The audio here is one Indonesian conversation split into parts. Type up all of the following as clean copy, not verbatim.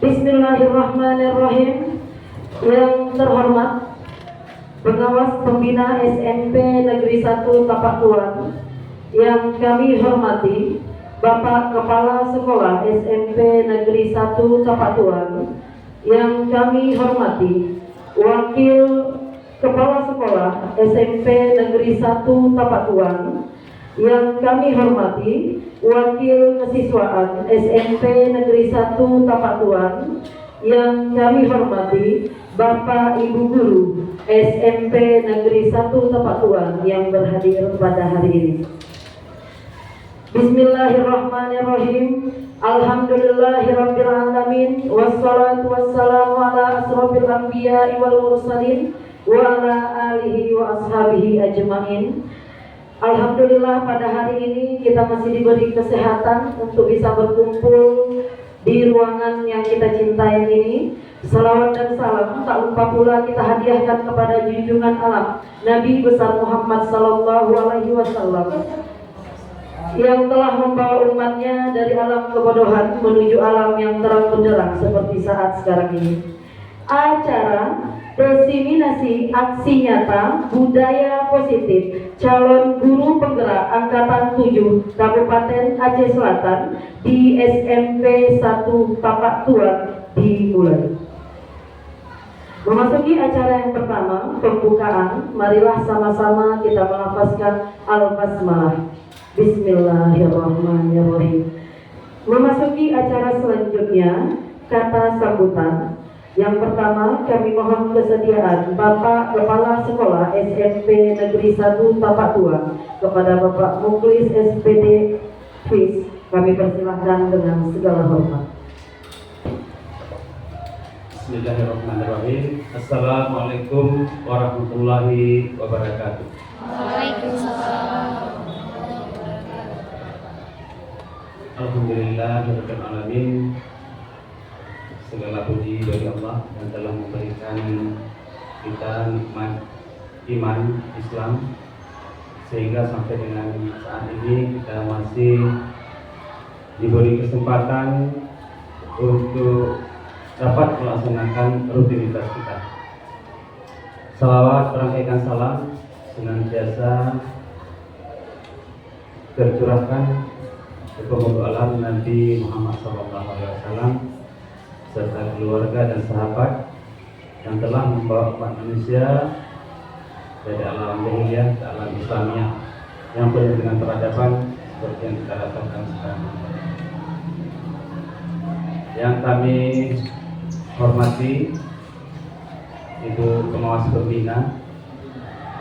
Bismillahirrahmanirrahim. Yang terhormat Pengawas Pembina SMP Negeri 1 Tapak Tuan, yang kami hormati Bapak Kepala Sekolah SMP Negeri 1 Tapak Tuan, yang kami hormati Wakil Kepala Sekolah SMP Negeri 1 Tapak Tuan, yang kami hormati Wakil Kesiswaan SMP Negeri 1 Tapak Tuan, yang kami hormati Bapak Ibu Guru SMP Negeri 1 Tapak Tuan yang berhadir pada hari ini. Bismillahirrahmanirrahim. Alhamdulillahirabbil alamin, wassalatu wassalamu ala asrofil anbiya'i wal mursalin wa ala alihi wa ashabihi ajmain. Alhamdulillah, pada hari ini kita masih diberi kesehatan untuk bisa berkumpul di ruangan yang kita cintai ini. Salawat dan salam tak lupa pula kita hadiahkan kepada junjungan alam Nabi besar Muhammad sallallahu alaihi wasallam, yang telah membawa umatnya dari alam kebodohan menuju alam yang terang benderang seperti saat sekarang ini. Acara diseminasi aksi nyata budaya positif calon guru penggerak angkatan 7 Kabupaten Aceh Selatan di SMP 1 Tapak Tuan dimulai. Memasuki acara yang pertama, pembukaan, marilah sama-sama kita melafazkan Al-Basmalah. Bismillahirrahmanirrahim. Memasuki acara selanjutnya, kata sambutan. Yang pertama, kami mohon kesediaan Bapak Kepala Sekolah SMP Negeri 1 Tapak Tuan kepada Bapak Muklis SPD FIS. Kami persilahkan dengan segala hormat. Bismillahirrahmanirrahim. Assalamualaikum warahmatullahi wabarakatuh. Waalaikumsalam. Alhamdulillahirabbil alamin. Segala puji bagi Allah yang telah memberikan kita nikmat iman Islam sehingga sampai dengan saat ini kita masih diberi kesempatan untuk dapat melaksanakan rutinitas kita. Salawat berangkaikan salam senantiasa tercurahkan kepada alam Nabi Muhammad SAW serta keluarga dan sahabat yang telah membawa umat manusia dari alam jahiliyah ke alam Islamiyah yang penuh dengan peradaban seperti yang kita dapatkan sekarang. Yang kami hormati Ibu Pengawas Pembina,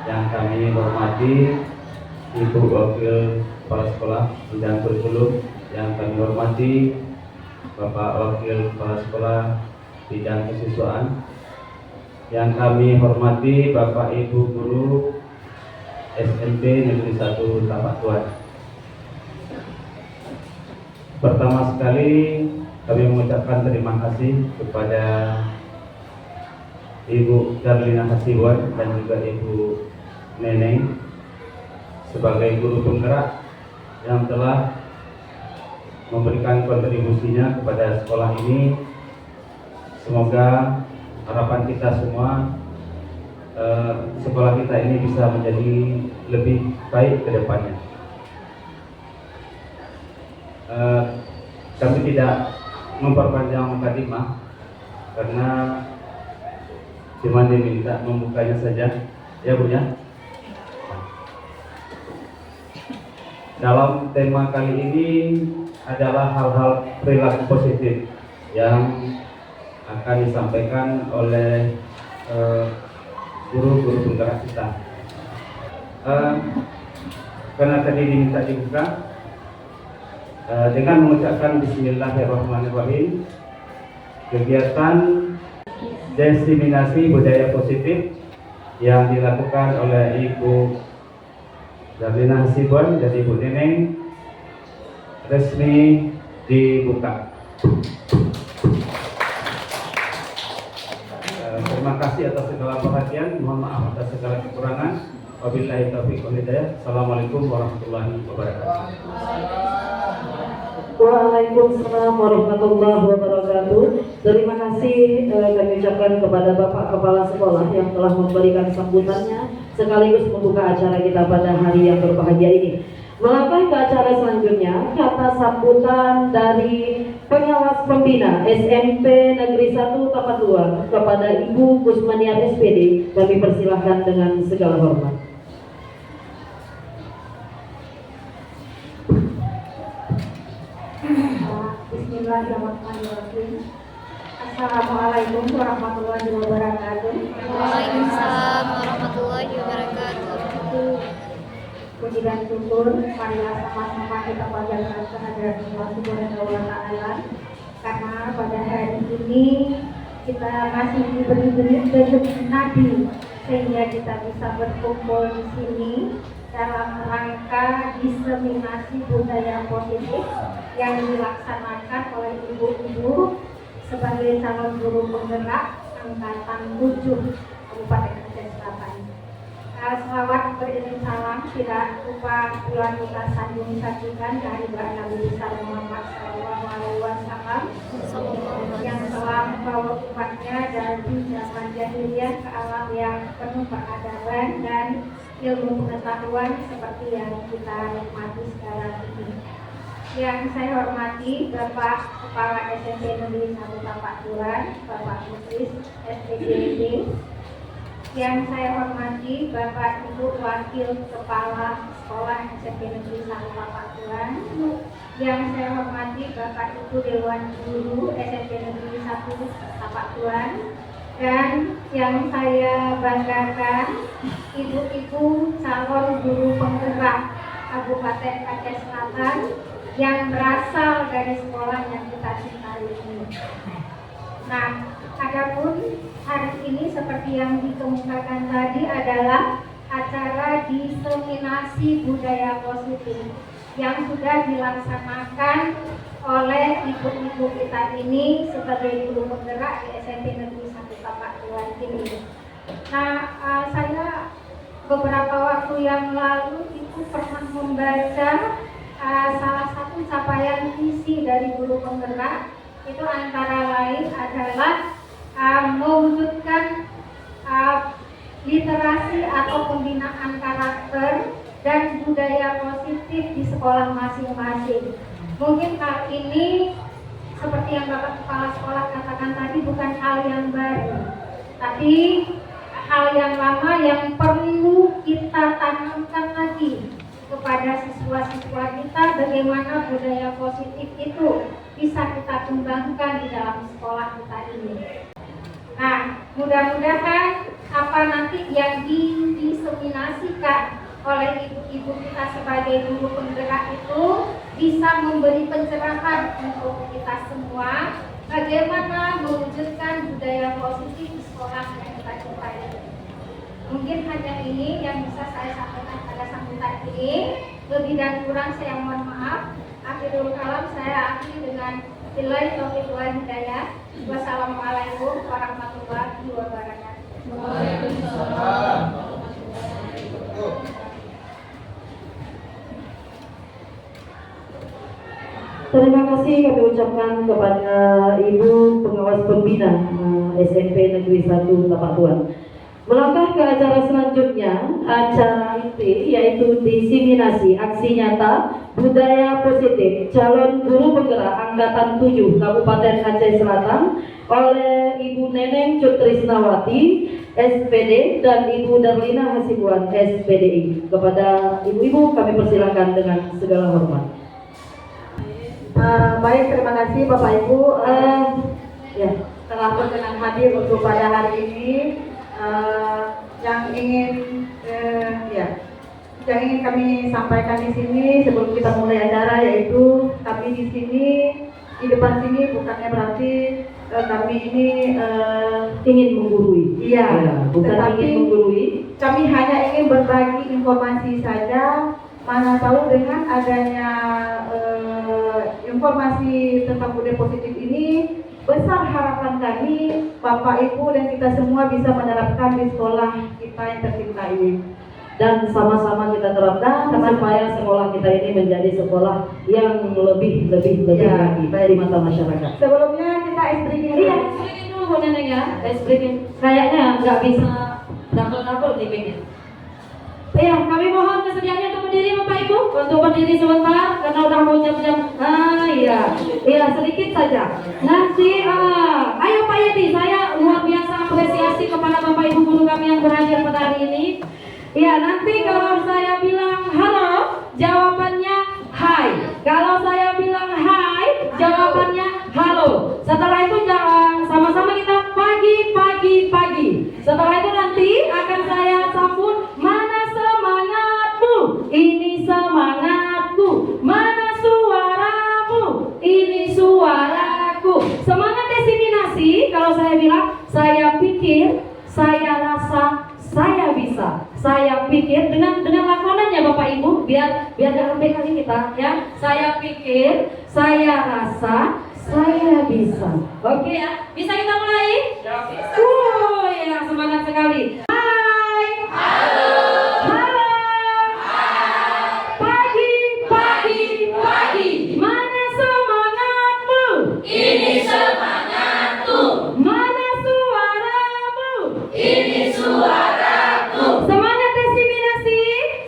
yang kami hormati Ibu Wakil Kepala Sekolah Bidang Kurikulum, yang kami hormati Bapak Wakil Kepala Sekolah Bidang Kesiswaan, yang kami hormati Bapak Ibu Guru SMP Negeri 1 Tapak Tuan. Pertama sekali kami mengucapkan terima kasih kepada Ibu Darlina Hasibuan dan juga Ibu Neneng sebagai guru penggerak yang telah memberikan kontribusinya kepada sekolah ini. Semoga harapan kita semua sekolah kita ini bisa menjadi lebih baik ke depannya. Kami tidak memperpanjang mukadimah karena cuma diminta membukanya saja, ya Bu ya. Dalam tema kali ini adalah hal-hal perilaku positif yang akan disampaikan oleh guru-guru penggerak kita. Karena tadi diminta dibuka dengan mengucapkan Bismillahirrahmanirrahim, kegiatan diseminasi budaya positif yang dilakukan oleh Ibu Darlina Hasibuan dan Ibu Neneng resmi dibuka. Terima kasih atas segala perhatian. Mohon maaf atas segala kekurangan. Wabillahi taufiq wal hidayah. Assalamualaikum warahmatullahi wabarakatuh. Waalaikumsalam warahmatullahi wabarakatuh. Terima kasih kami ucapkan kepada Bapak Kepala Sekolah yang telah memberikan sambutannya sekaligus membuka acara kita pada hari yang berbahagia ini. Melangkah ke acara selanjutnya, kata sambutan dari pengawas pembina SMP Negeri 1 Tapak 2 kepada Ibu Kusmaniar SPD, kami persilahkan dengan segala hormat. Bismillahirrahmanirrahim. Assalamualaikum warahmatullahi wabarakatuh. Waalaikumsalam warahmatullahi wabarakatuh. Puji dan syukur marilah sama-sama kita panjatkan kehadirat Allah Subhanahu wa taala, karena pada hari ini kita masih diberi rezeki Nabi sehingga kita bisa berkumpul di sini dalam rangka diseminasi budaya positif yang dilaksanakan oleh ibu-ibu sebagai calon guru penggerak angkatan 7 Kabupaten Aceh Selatan. Selawat beriring salam tidak lupa pula kita sanjung-sanjungkan dari Nabi besar Muhammad SAW yang telah membawa umatnya dari zaman jahiliyah ke alam yang penuh peradaban dan ilmu pengetahuan seperti yang kita nikmati sekarang ini. Yang saya hormati Bapak Kepala SMP Negeri 1 Tapak Turan, Bapak Mutris SPDD. Yang saya hormati Bapak Ibu Wakil Kepala Sekolah SMP Negeri 1 Tapak Turan. Yang saya hormati Bapak Ibu Dewan Guru SMP Negeri 1 Tapak Turan. Dan yang saya banggakan ibu-ibu calon guru penggerak Kabupaten Aceh Selatan yang berasal dari sekolah yang kita cintai ini. Nah, adapun hari ini seperti yang dikemukakan tadi adalah acara diseminasi budaya positif yang sudah dilaksanakan oleh ibu-ibu kita ini sebagai guru penggerak di SMP Negeri 1 Tapak Tuan ini. Nah, saya beberapa waktu yang lalu itu pernah membaca salah satu capaian visi dari guru penggerak itu antara lain adalah mewujudkan literasi atau pembinaan karakter dan budaya positif di sekolah masing-masing. Mungkin hal ini seperti yang Bapak Kepala Sekolah katakan tadi bukan hal yang baru, tapi hal yang lama yang perlu kita tanamkan lagi kepada siswa-siswa kita, bagaimana budaya positif itu bisa kita kembangkan di dalam sekolah kita ini. Nah, mudah-mudahan apa nanti yang diseminasikan oleh ibu-ibu kita sebagai guru penggerak itu bisa memberi pencerahan untuk kita semua bagaimana mewujudkan budaya positif di sekolah yang kita cintai. Mungkin hanya ini yang bisa saya sampaikan pada sambutan ini. Lebih dan kurang saya mohon maaf. Akhirul kalam saya akhiri dengan billahi taufiq wal hidayah. Wassalamualaikum warahmatullahi wabarakatuh. Waalaikumsalam. Terima kasih kami ucapkan kepada Ibu Pengawas Pembina SMP Negeri 1 Tapak Tuan. Melangkah ke acara selanjutnya, acara inti yaitu diseminasi aksi nyata budaya positif calon guru penggerak angkatan 7 Kabupaten Aceh Selatan oleh Ibu Neneng Cutrisnawati SPD dan Ibu Darlina Hasibuan SPDI. Kepada ibu-ibu kami persilakan dengan segala hormat. Baik, terima kasih Bapak Ibu telah berkenan hadir untuk pada hari ini. Yang ingin kami sampaikan di sini sebelum kita mulai acara, yaitu kami di sini di depan sini bukannya berarti kami ini Ingin menggurui. iya, Bukan tetapi ingin menggurui. kami hanya ingin berbagi informasi saja. Mana tahu dengan adanya informasi tentang budaya positif ini, besar harapan kami Bapak Ibu dan kita semua bisa menerapkan di sekolah kita yang tercinta ini. dan sama-sama kita terapkan supaya sekolah kita ini menjadi sekolah yang lebih lagi di mata masyarakat. Sebelumnya kita ice breaking. Iya, ice breaking dulu Bu Neneng ya, ice breaking. Kayaknya nggak bisa double di mic-nya. Iya, kami mohon kesediaannya untuk berdiri Bapak Ibu, untuk berdiri sebentar karena udah mau jam-jam. Iya sedikit saja. Nanti, ayo Pak Yedi, saya luar biasa apresiasi kepada Bapak Ibu guru kami yang berhadir pada hari ini. Iya, nanti kalau saya bilang halo, jawabannya hai. Kalau saya bilang hai, jawabannya halo. Setelah itu sama-sama kita pagi. Setelah itu nanti akan saya sambut, mana semangatmu? Ini semangatku. Mana suaramu? Ini suaraku. Semangat diseminasi, kalau saya bilang, saya pikir, saya rasa, saya bisa. Saya pikir dengan lakonannya Bapak Ibu, biar jangan lebih kali kita ya. Saya pikir, saya rasa, saya bisa. Oke ya, bisa kita mulai? Ya, semangat sekali. Hai. Halo. Pagi. Mana semangatmu? Ini semangatku. Mana suaramu? Ini suaraku. Semangat diseminasi.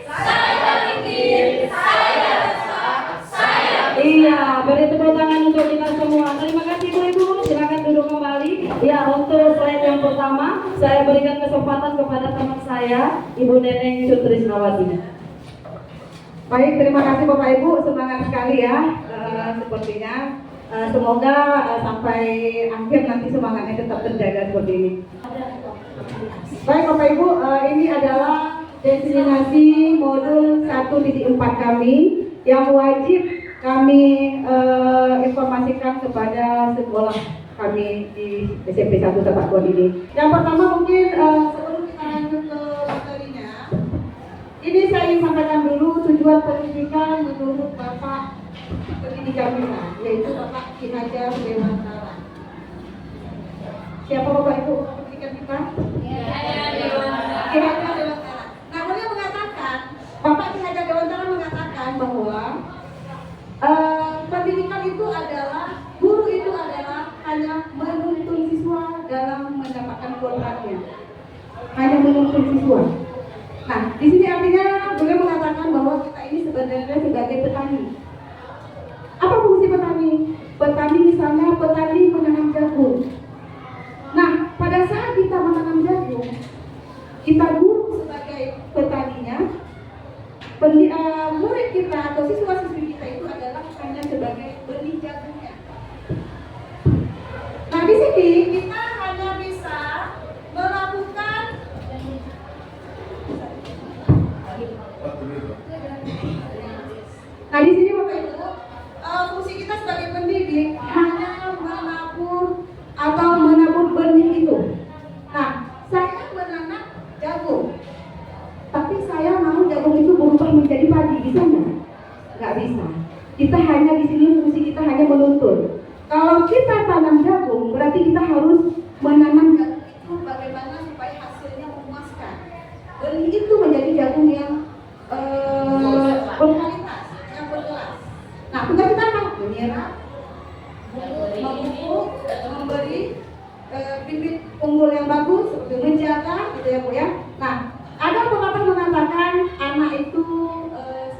Saya pikir, saya rasa, saya bisa. Iya, beri tepuk tangan untuk kita semua. Terima kasih Bu Ibu. Silakan duduk kembali. Ya, untuk slide yang pertama, saya berikan kesempatan kepada teman saya, Ibu Neneng Sutrisnawati. Baik, terima kasih Bapak Ibu, semangat sekali ya. Sepertinya semoga sampai akhir nanti semangatnya tetap terjaga seperti ini. Baik Bapak Ibu, ini adalah destinasi modul 1.4 kami yang wajib kami informasikan kepada sekolah kami di SMP 1 Satuan ini. Yang pertama mungkin sebelum kita lanjut ke materinya, ini saya ingin sampaikan dulu tujuan pendidikan menurut Bapak pendidikan kita, yaitu Bapak Ki Hajar Dewantara. Siapa Bapak Ibu pendidikan kita? Ki Hajar Dewantara. Nah, beliau mengatakan, Bapak Ki Hajar Dewantara mengatakan bahwa pendidikan itu adalah, guru itu adalah hanya menuntun siswa dalam mendapatkan kodratnya. Hanya menuntun siswa. Nah, di sini artinya beliau mengatakan bahwa kita ini sebenarnya sebagai petani. Apa fungsi petani? Petani misalnya petani menanam jagung. Nah, pada saat kita menanam jagung, kita guru sebagai petaninya, murid kita atau siswa-siswi kita itu adalah hanya sebagai benih jagungnya. Nah, di sini kita hanya bisa melakukan Nah, di sini Bapak Ibu, fungsi kita sebagai pendidik hanya menabur atau menabur benih itu. Nah, saya menanam jagung, tapi saya mau jagung itu berubah menjadi padi, bisa nggak? Nggak bisa. Kita hanya di sini fungsi kita hanya menuntun. Kalau kita tanam jagung, berarti kita harus menanam jagung itu bagaimana supaya hasilnya memuaskan. Benih itu menjadi jagung yang berkualitas, yang berkelas. Nah, tugas kita apa? Menyerap, memupuk, memberi bibit unggul yang bagus, menjaga, gitu ya Bu ya. Nah, ada pepatah mengatakan anak itu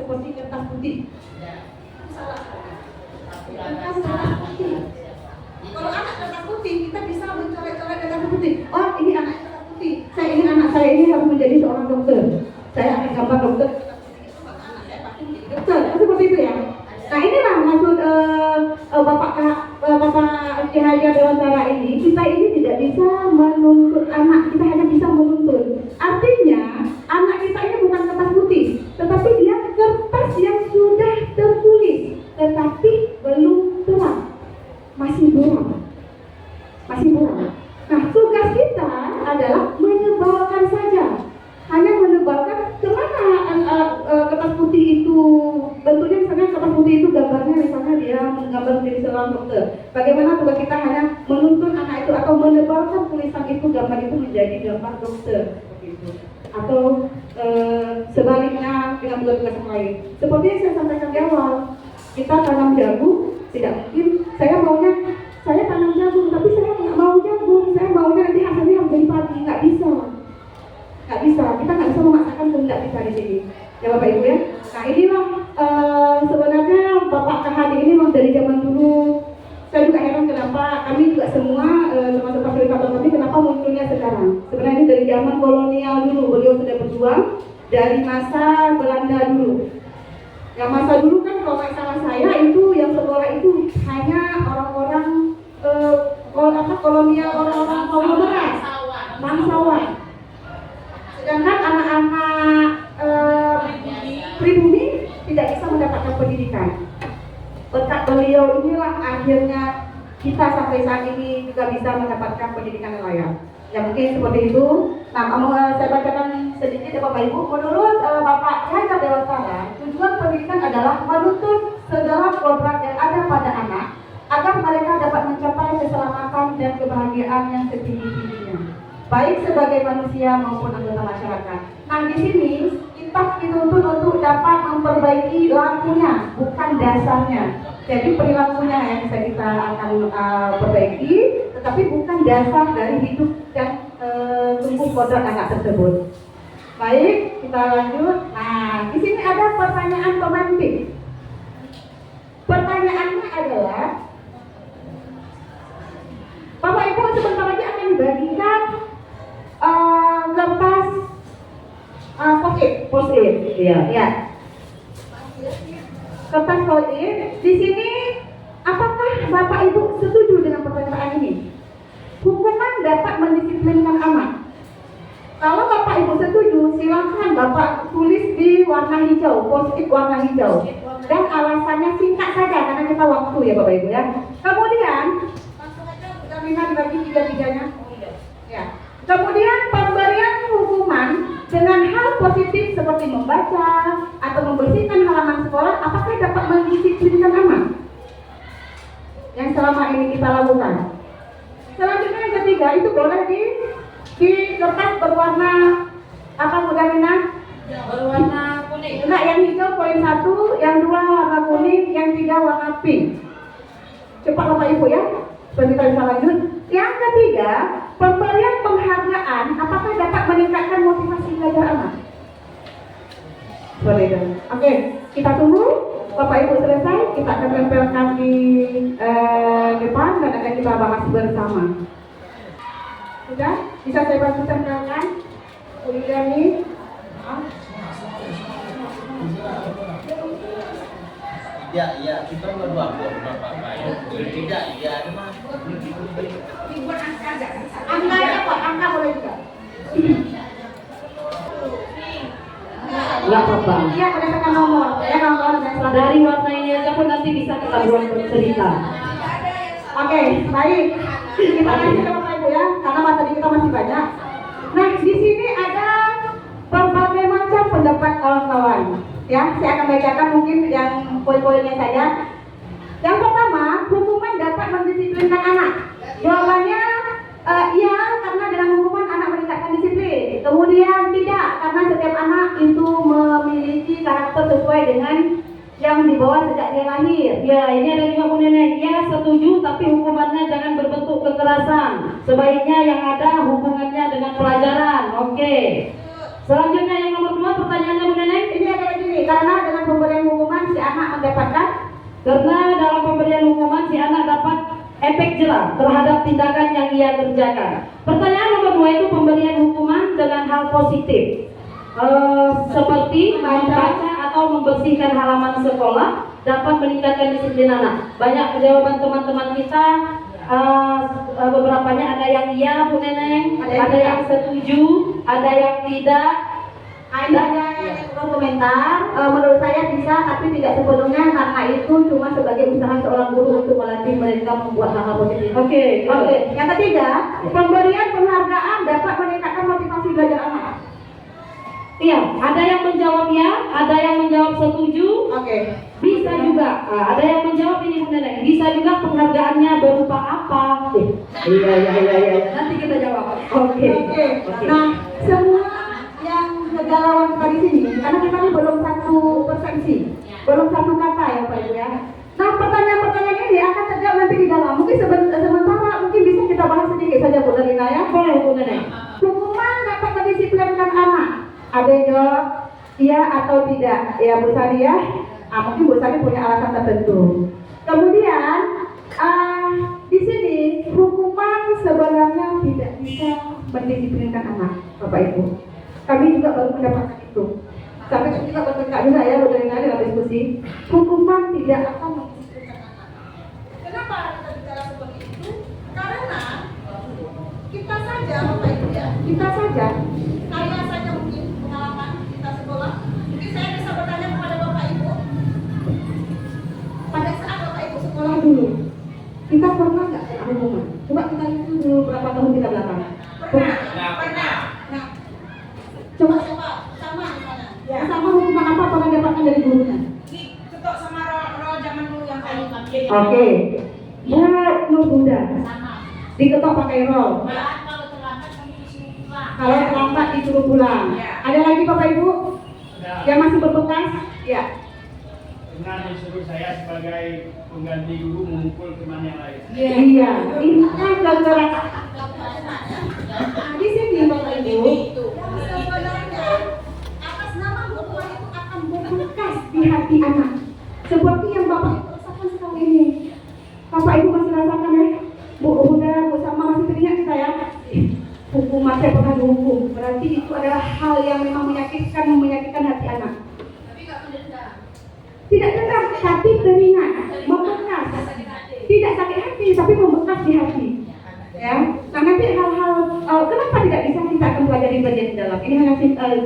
seperti kertas putih. Itu salah. Kertas putih. Kalau anak kertas putih, kita bisa mencoret-coret kertas putih. Oh, ini anak kertas putih. Saya ingin anak saya ini harus menjadi seorang dokter. Saya akan gambar dokter. Dokter, seperti itu ya. Nah, inilah maksud Bapak Ki Hajar Dewantara ini. Kita ini tidak bisa menuntut anak, kita hanya bisa menuntun. Artinya, anak kita ini bukan kertas putih, tetapi dia kertas yang sudah tertulis, tetapi belum terang, masih buram. Nah, tugas kita adalah menyebalkan saja. Hanya menebalkan kemana kertas putih itu bentuknya, misalnya kertas putih itu gambarnya misalnya dia menggambar menjadi seorang dokter. Bagaimana tugas kita hanya menuntun anak itu atau menebalkan tulisan itu, gambar itu menjadi gambar dokter seperti itu. atau sebaliknya dengan tugas-tugas yang lain. Seperti yang saya sampaikan di awal, kita tanam jagung, tidak mungkin saya tanam jagung, tapi saya nggak mau jagung, saya maunya nanti hasilnya menjadi padi, nggak bisa, kita nggak bisa memaksakan kehendak kita di sini, ya Bapak Ibu ya. Nah inilah sebenarnya Bapak KHD ini memang dari zaman dulu. Saya juga heran kenapa kami juga semua termasuk fasilitator kami kenapa munculnya sekarang. Sebenarnya ini dari zaman kolonial dulu, beliau sudah berjuang dari masa Belanda dulu. Yang masa dulu kan kalau nggak salah saya itu yang sekolah itu hanya orang-orang kolonial, orang-orang konglomerat, bangsawan. Sedangkan anak-anak pribumi tidak bisa mendapatkan pendidikan. Berkat beliau inilah akhirnya kita sampai saat ini juga bisa mendapatkan pendidikan yang layak. Ya mungkin seperti itu. Nah, saya bacakan sedikit ya Bapak Ibu. Menurut Bapak Haidar Dewantara, tujuan pendidikan adalah menuntut segala kodrat yang ada pada anak agar mereka dapat mencapai keselamatan dan kebahagiaan yang setinggi-tingginya, baik sebagai manusia maupun anggota masyarakat. Nah, di sini kita dituntut untuk dapat memperbaiki lakunya, bukan dasarnya. Jadi perilakunya yang bisa kita akan perbaiki, tetapi bukan dasar dari hidup dan tumbuh kodrat anak tersebut. Baik, kita lanjut. Nah, di sini ada pertanyaan pemantik. Pertanyaannya adalah, Bapak Ibu sebentar lagi akan dibagikan kertas post-it, ya. Kertas post-it. Di sini, apakah Bapak Ibu setuju dengan pertanyaan ini? Hukuman dapat mendisiplinkan anak. Kalau Bapak Ibu setuju, silakan Bapak tulis di warna hijau, post-it warna hijau. Dan alasannya singkat saja karena kita waktu ya Bapak Ibu ya. Kemudian langsung aja jaminan dibagi tiga-tiganya. Ya. Kemudian pemberian hukuman dengan hal positif seperti membaca atau membersihkan halaman sekolah, apakah dapat mendisiplinkan anak? Yang selama ini kita lakukan. Selanjutnya yang ketiga itu boleh di kertas berwarna apa Bu Damina? Berwarna kuning. Enggak, yang hijau poin 1, yang 2 warna kuning, yang 3 warna pink. Cepat Bapak Ibu ya, supaya kita bisa lanjut. Yang ketiga, pemberian penghargaan apakah dapat meningkatkan motivasi belajar anak? Seperti itu. Oke, kita tunggu Bapak Ibu selesai, kita akan tempelkan di depan dan akan kita bahas bersama. Sudah? Bisa saya bantu tempelkan? Udah nih. Iya, kita berdua Bapak ya. Tidak, iya, ada mah. Dibuat angka aja. Angkanya Pak, angka boleh juga. Enggak apa-apa. Iya, berdasarkan nomor. Ya, nomor dan selalu. Dari warna ini aja pun nanti bisa kita buat bercerita. Oke, baik. Kita lanjut ke Bapak Ibu ya, karena materi kita masih banyak. Nah, di sini ada berbagai macam pendapat kawan-kawan. Ya, saya akan bacakan mungkin yang poin-poinnya saja. Yang pertama, hukuman dapat mendisiplinkan anak. Jawabannya iya, karena dengan hukuman anak meningkatkan disiplin. Kemudian tidak, karena setiap anak itu memiliki karakter sesuai dengan yang dibawa sejak dia lahir. Ya, ini ada juga Bu Nenek. Ya, setuju, tapi hukumannya jangan berbentuk kekerasan. Sebaiknya yang ada hubungannya dengan pelajaran. Oke. Selanjutnya yang nomor 2, pertanyaannya Bu Nenek. Ini adalah gini, karena dengan pemberian hukuman si anak mendapatkan. Karena dalam pemberian hukuman si anak dapat efek jerah terhadap tindakan yang ia kerjakan. Pertanyaan nomor 2 itu pemberian hukuman dengan hal positif. Seperti membaca atau membersihkan halaman sekolah dapat meningkatkan disiplin anak. Banyak jawaban teman-teman kita, beberapanya ada yang iya Bu Neneng, ada yang setuju, ada yang tidak. Ada yang komentar, menurut saya bisa, tapi tidak sepenuhnya karena itu cuma sebagai usaha seorang guru untuk melatih mereka membuat hal-hal positif. Oke. Yang ketiga, pemberian penghargaan dapat meningkatkan motivasi belajar anak. Iya, ada yang menjawab ya, ada yang menjawab setuju. Oke. Bisa juga, ada yang menjawab ini Bu Neneng. Bisa juga penghargaannya berupa apa? Iya. Nanti kita jawab. Oke. Nah, semua yang kegalauan kita di sini karena kita ini belum satu persepsi, belum satu kata ya Pak Ibu ya. Nah pertanyaan-pertanyaan ini akan terjawab nanti di dalam. Mungkin sementara mungkin bisa kita bahas sedikit saja Bu Dalina ya. Boleh Bu Nenek. Hukuman dapat mendisiplinkan anak. Ada yang jawab iya atau tidak ya Bu Sari ya. Mungkin Bu Sari punya alasan tertentu. Kemudian di sini hukuman sebenarnya tidak bisa mendisiplinkan anak Bapak Ibu. Kami juga baru mendapatkan itu. Sampai kita bertengkar juga ya Bu Dalina dalam diskusi. Hukuman tidak akan mendisiplinkan anak. Kenapa kita bicara seperti itu? Karena kita saja Bapak Ibu ya, kita saja, saya saja mungkin pengalaman kita sekolah. Mungkin saya bisa bertanya kepada Bapak Ibu. Pada saat Bapak Ibu sekolah dulu, kita pernah nggak kena hukuman? Coba kita lihat dulu berapa tahun kita belakang. Pernah. Nah, coba sama misalnya. Ya. Sama hukuman apa pernah dapatkan dari gurunya? Ketok sama roh zaman dulu yang kayu kaki. Oke. Ya, Nur Bunda. Sama. Diketok pakai roll. Kalau terlambat kami disuruh pulang. Kalau terlambat disuruh pulang. Ya. Ada lagi Bapak Ibu Ada. yang masih berbekas? Ya. Pernah disuruh saya sebagai pengganti guru memukul teman yang lain. Iya. Ini kan kekerasan. Di sini Bapak Ibu. Sebenarnya atas nama hukuman itu akan berbekas di hati anak. Seperti yang Bapak Ibu rasakan sekarang ini. Bapak Ibu masih rasakan ya? Bu Bunda, Bu Sama masih teringat kita ya? Hukuman saya pernah dihukum. Berarti itu adalah hal yang memang menyakitkan hati anak. Tidak dendam, tapi teringat, membekas. Tidak sakit hati, tapi membekas di hati. Ya, nah nanti hal-hal kenapa tidak bisa kita akan pelajari bagian di dalam. Ini hanya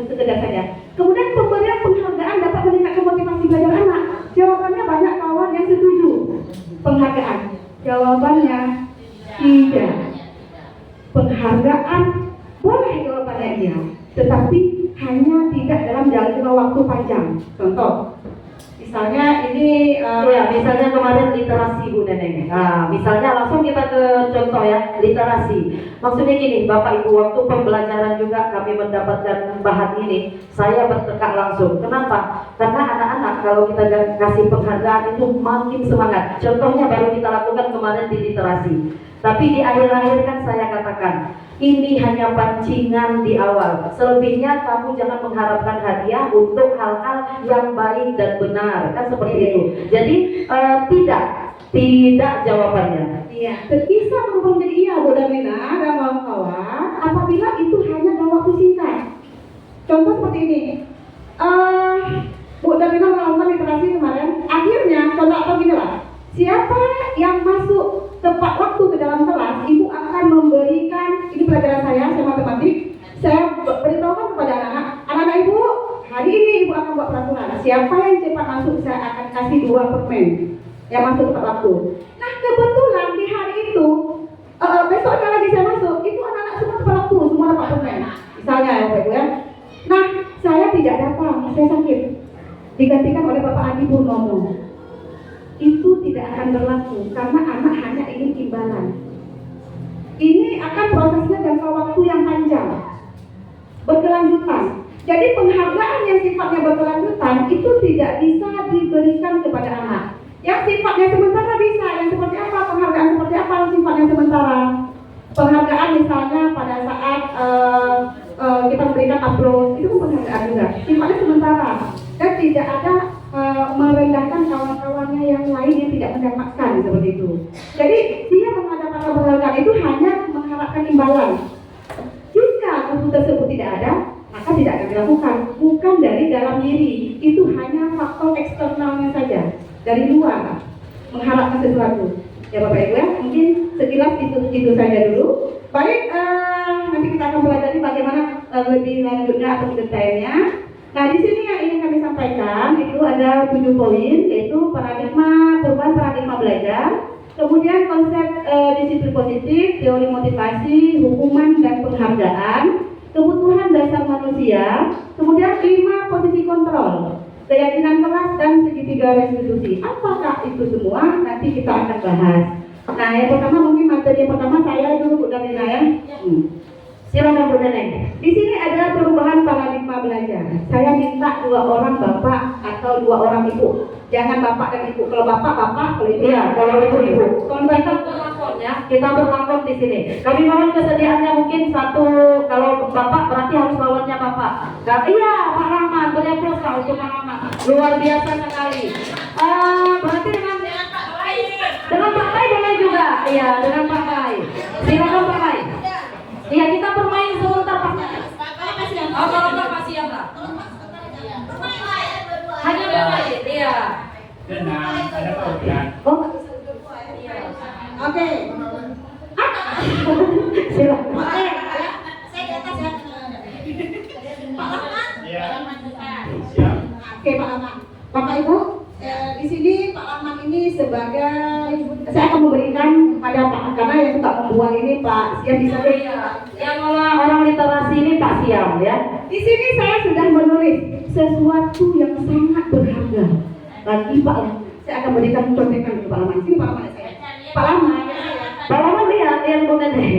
sekedar saja. Kemudian pemberian penghargaan dapat meningkatkan motivasi belajar anak. Jawabannya banyak kawan yang setuju. Penghargaan. Jawabannya tidak. Penghargaan boleh jawabannya iya, tetapi hanya tidak dalam jangka waktu panjang. Contoh, misalnya ini Ya, misalnya kemarin literasi Bu Neneng. Nah, misalnya langsung kita ke contoh ya, literasi. Maksudnya gini, Bapak Ibu, waktu pembelajaran juga kami mendapatkan bahan ini, saya bertekak langsung. Kenapa? Karena anak-anak kalau kita kasih penghargaan itu makin semangat. Contohnya baru kita lakukan kemarin di literasi. Tapi di akhir-akhir kan saya katakan, ini hanya pancingan di awal. Selebihnya kamu jangan mengharapkan hadiah untuk hal-hal yang baik dan benar, kan seperti itu. Jadi tidak jawabannya. Iya, bisa berubah menjadi iya Bu Darmina dan kawan-kawan apabila itu hanya dalam waktu singkat. Contoh seperti ini, Bu Darmina melakukan literasi kemarin, akhirnya contoh apa gini lah. Siapa yang masuk tepat waktu ke dalam kelas, ibu akan memberikan, ini pelajaran saya matematik, saya beritahukan kepada anak-anak ibu, hari ini ibu akan buat peraturan. Siapa yang cepat masuk, saya akan kasih 2 permen yang masuk tepat waktu. Nah kebetulan di hari itu, besoknya lagi saya masuk, itu anak-anak semua tepat waktu, semua dapat permen. Misalnya ya Bapak Ibu ya. Nah saya tidak datang, saya sakit, digantikan oleh Bapak Adi Purnomo. Itu tidak akan berlaku karena anak hanya ingin imbalan. Ini akan prosesnya jangka waktu yang panjang, berkelanjutan. Jadi penghargaan yang sifatnya berkelanjutan itu tidak bisa diberikan kepada anak. Yang sifatnya sementara bisa. Yang seperti apa? Penghargaan seperti apa yang sifatnya sementara? Penghargaan misalnya pada saat kita memberikan upload, itu penghargaan juga. Sifatnya sementara dan tidak ada merendahkan kawan-kawannya yang lain yang tidak mendapatkan seperti itu. Jadi dia mendapatkan penghargaan itu hanya mengharapkan imbalan. Jika guru tersebut tidak ada, maka tidak akan dilakukan. Bukan dari dalam diri, itu hanya faktor eksternalnya saja, dari luar mengharapkan sesuatu. Ya Bapak Ibu ya, mungkin sekilas itu saja dulu. Baik, nanti kita akan pelajari bagaimana lebih lanjutnya atau detailnya. Nah di sini yang ingin kami sampaikan itu ada 7 poin, yaitu perubahan paradigma belajar, kemudian konsep disiplin positif, teori motivasi, hukuman dan penghargaan, kebutuhan dasar manusia, kemudian 5 posisi kontrol, keyakinan kelas dan segitiga restitusi. Apakah itu semua? Nanti kita akan bahas. Nah yang pertama mungkin materi yang pertama saya dulu Bu Darmina ya. Silakan Bu Neneng. Di sini adalah perubahan paradigma belajar. Saya minta 2 orang bapak atau 2 orang ibu. Jangan bapak dan ibu. Kalau bapak, kalau ibu. Iya, kalau ibu. Kita berlakon ya, kita berlakon di sini. Kami mohon kesediaannya mungkin satu. Kalau bapak berarti harus lawannya bapak. Iya, Pak Rahman, beri aplaus lah untuk Pak Rahman. Luar biasa sekali. Berarti dengan Pak Lai boleh juga. Iya, dengan Pak Lai. Silakan Pak Lai. Iya, kita bermain sebentar Pak. Kalau Bapak siap lah. Hanya bermain, iya. Tenang, ada program. Oh, Oke. silakan. Saya di atas ya. Ya. Siap. Oke Pak Rahman. Bapak Ibu, di sini Pak Rahman ini sebagai saya akan memberikan pada Pak karena yang suka membuang ini Pak Siam bisa. Yang orang literasi ini Pak Siam ya. Di sini saya sudah menulis sesuatu yang sangat berharga bagi Pak Rahman. Saya akan berikan contekan ke Pak Rahman. Sini Pak Rahman saya. Pak Rahman. Pak Rahman lihat yang Bu Neneng.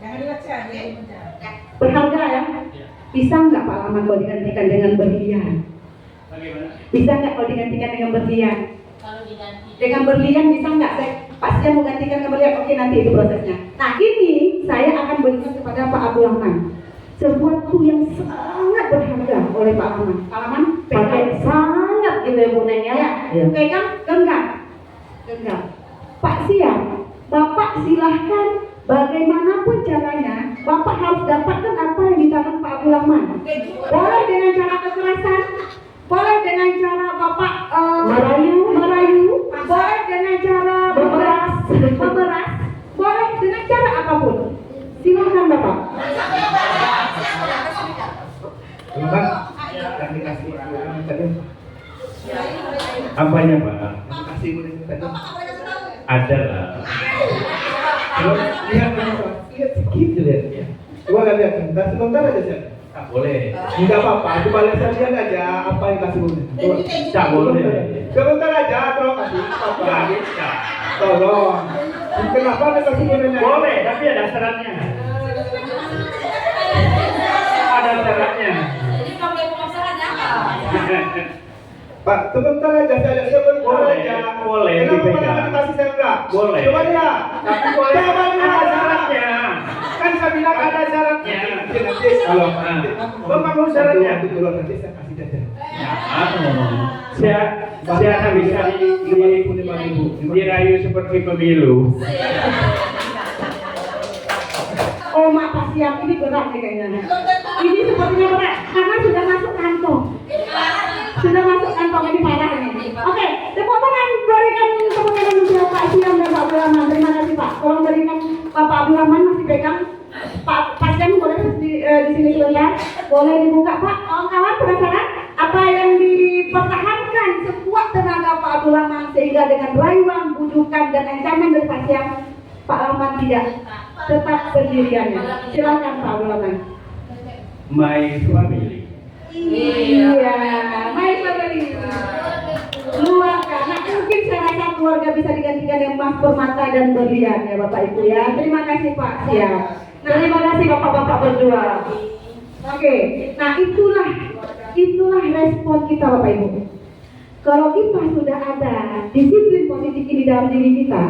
Jangan dibaca ya. Berharga ya. Bisa nggak Pak Rahman kalau digantikan dengan berlian? Bagaimana? Bisa nggak kalau digantikan dengan berlian? Dengan berlian bisa nggak? Pak Siam mau gantikan dengan berlian? Oke, nanti itu prosesnya. Nah ini saya akan berikan kepada Pak Abdul Rahman sesuatu yang sangat berharga oleh Pak Rahman. Pak Rahman Pakai sangat gitu ya Bu Neng ya. ya, pegang, genggam. Pak Siam, Bapak silahkan bagaimanapun caranya, Bapak harus dapatkan apa yang ditanam Pak Abdul Rahman. Boleh dengan cara kekerasan, boleh dengan cara Bapak merayu, boleh dengan cara memeras, boleh dengan cara apapun. Silahkan Bapak. Pak, yang dikasih tadi apanya Pak? Kasih tadi ada lah. Lihat sedikit lihat ya. Coba lihat, sebentar aja sih. Tak boleh. Enggak apa-apa, coba lihat aja apa yang kasih bunda. Tak boleh. Sebentar aja, tolong kasih. Nggak bisa. Tolong. Kenapa anda kasih bundanya? Boleh, tapi ada syaratnya. Ada syaratnya. Jadi pakai pemasarannya apa? Pak, sebentar aja, sebentar Boleh, aja. boleh Kenapa dipegang. anda kasih saya enggak? Boleh. Coba lihat. Tapi boleh. Coba lihat. Ada syaratnya. Kan saya bilang ada syaratnya. Nanti kalau Bapak mau syaratnya? nanti dulu nanti saya kasih jajan. Saya akan bisa dirayu seperti pemilu. Oh Mak Pak Siam ini berat nih kayaknya. Ini sepertinya berat karena sudah masuk kantong. Ini parah ini. Oke, tepuk tangan berikan tepuk tangan untuk Pak Siam dan Pak Abdul Rahman. Terima kasih Pak. Tolong berikan Bapak Abdul Rahman masih pegang. Pak Siam boleh di sini sebentar. Boleh dibuka Pak. Kawan-kawan penasaran apa yang dipertahankan sekuat tenaga Pak Abdul Rahman sehingga dengan rayuan, bujukan dan ancaman dari Pak Siam, Pak Rahman tidak tetap pendiriannya. Silakan Pak Abdul Rahman. My family. Iya, baik family. Luar karena mungkin saya rasa keluarga bisa digantikan dengan emas, permata dan berlian ya Bapak Ibu ya. Terima kasih Pak Siap. Terima kasih Bapak-bapak berdua. Oke, nah itulah respon kita Bapak Ibu. Kalau kita sudah ada disiplin positif ini dalam diri kita,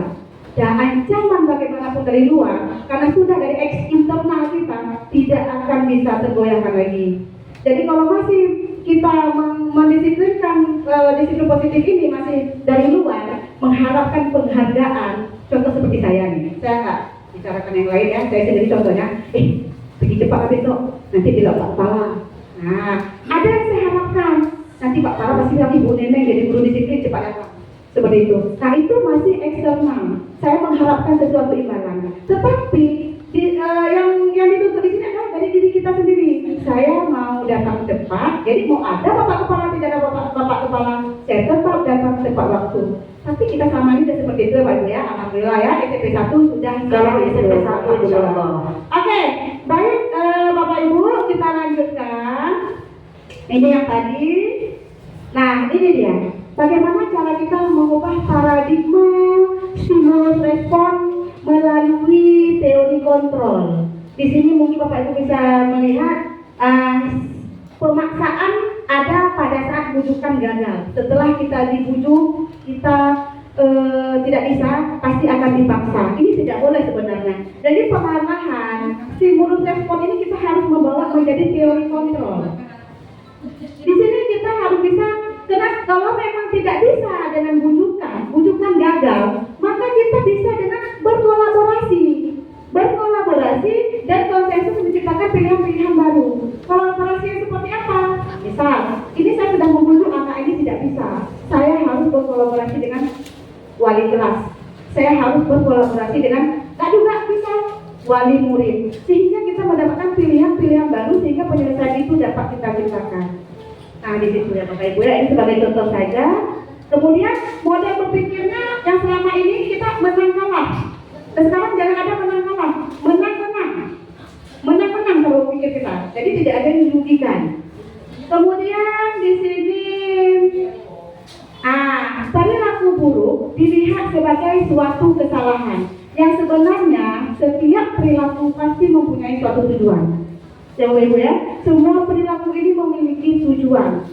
dan ancaman bagaimanapun dari luar, karena sudah dari internal kita tidak akan bisa tergoyahkan lagi. Jadi kalau masih kita mendisiplinkan disiplin positif ini masih dari luar, mengharapkan penghargaan, contoh seperti saya nih, saya nggak bicarakan yang lain ya, saya sendiri contohnya, pergi cepat besok, nanti tidak Pak Kepala. Nah, ada yang saya harapkan, nanti Pak Kepala pasti bilang Ibu Neneng jadi guru disiplin cepat datang. Seperti itu. Nah itu masih eksternal. Saya mengharapkan sesuatu imbalan. Tetapi yang dituntut di sini adalah dari diri kita sendiri. Saya mau datang cepat. Jadi mau ada Bapak Kepala tidak ada Bapak Kepala, saya tetap datang tepat waktu. Tapi kita selama ini sudah seperti itu Pak Ibu ya. Alhamdulillah ya. SMP 1 sudah. Kalau SMP 1 juga. Oke, baik Bapak Ibu kita lanjutkan. Ini yang tadi. Nah ini dia. Bagaimana cara kita mengubah paradigma stimulus respon melalui teori kontrol. Di sini mungkin Bapak Ibu bisa melihat pemaksaan ada pada saat bujukan gagal. Setelah kita dibujuk, kita tidak bisa, pasti akan dipaksa. Ini tidak boleh sebenarnya. Jadi perlahan-lahan stimulus respon ini kita harus membawa menjadi teori kontrol. Di sini kita harus bisa, karena kalau memang tidak bisa dengan bujukan gagal, maka kita bisa dengan berkolaborasi dan konsensus menciptakan pilihan-pilihan baru. Kolaborasi yang seperti apa? Misal, ini saya sedang membujuk anak ini tidak bisa. Saya harus berkolaborasi dengan wali kelas. Saya harus berkolaborasi dengan juga bisa wali murid. Sehingga kita mendapatkan pilihan-pilihan baru sehingga penyelesaian itu dapat kita ciptakan. Nah, di situ ya Bapak Ibu ya, ini sebagai contoh saja. Kemudian model berpikirnya yang selama ini kita menang kalah. Dan sekarang jangan ada menang kalah, menang kalau pikir kita. Jadi tidak ada yang dirugikan. Kemudian di sini perilaku buruk dilihat sebagai suatu kesalahan yang sebenarnya setiap perilaku pasti mempunyai suatu tujuan. Ya Bapak Ibu ya, semua perilaku ini memiliki tujuan.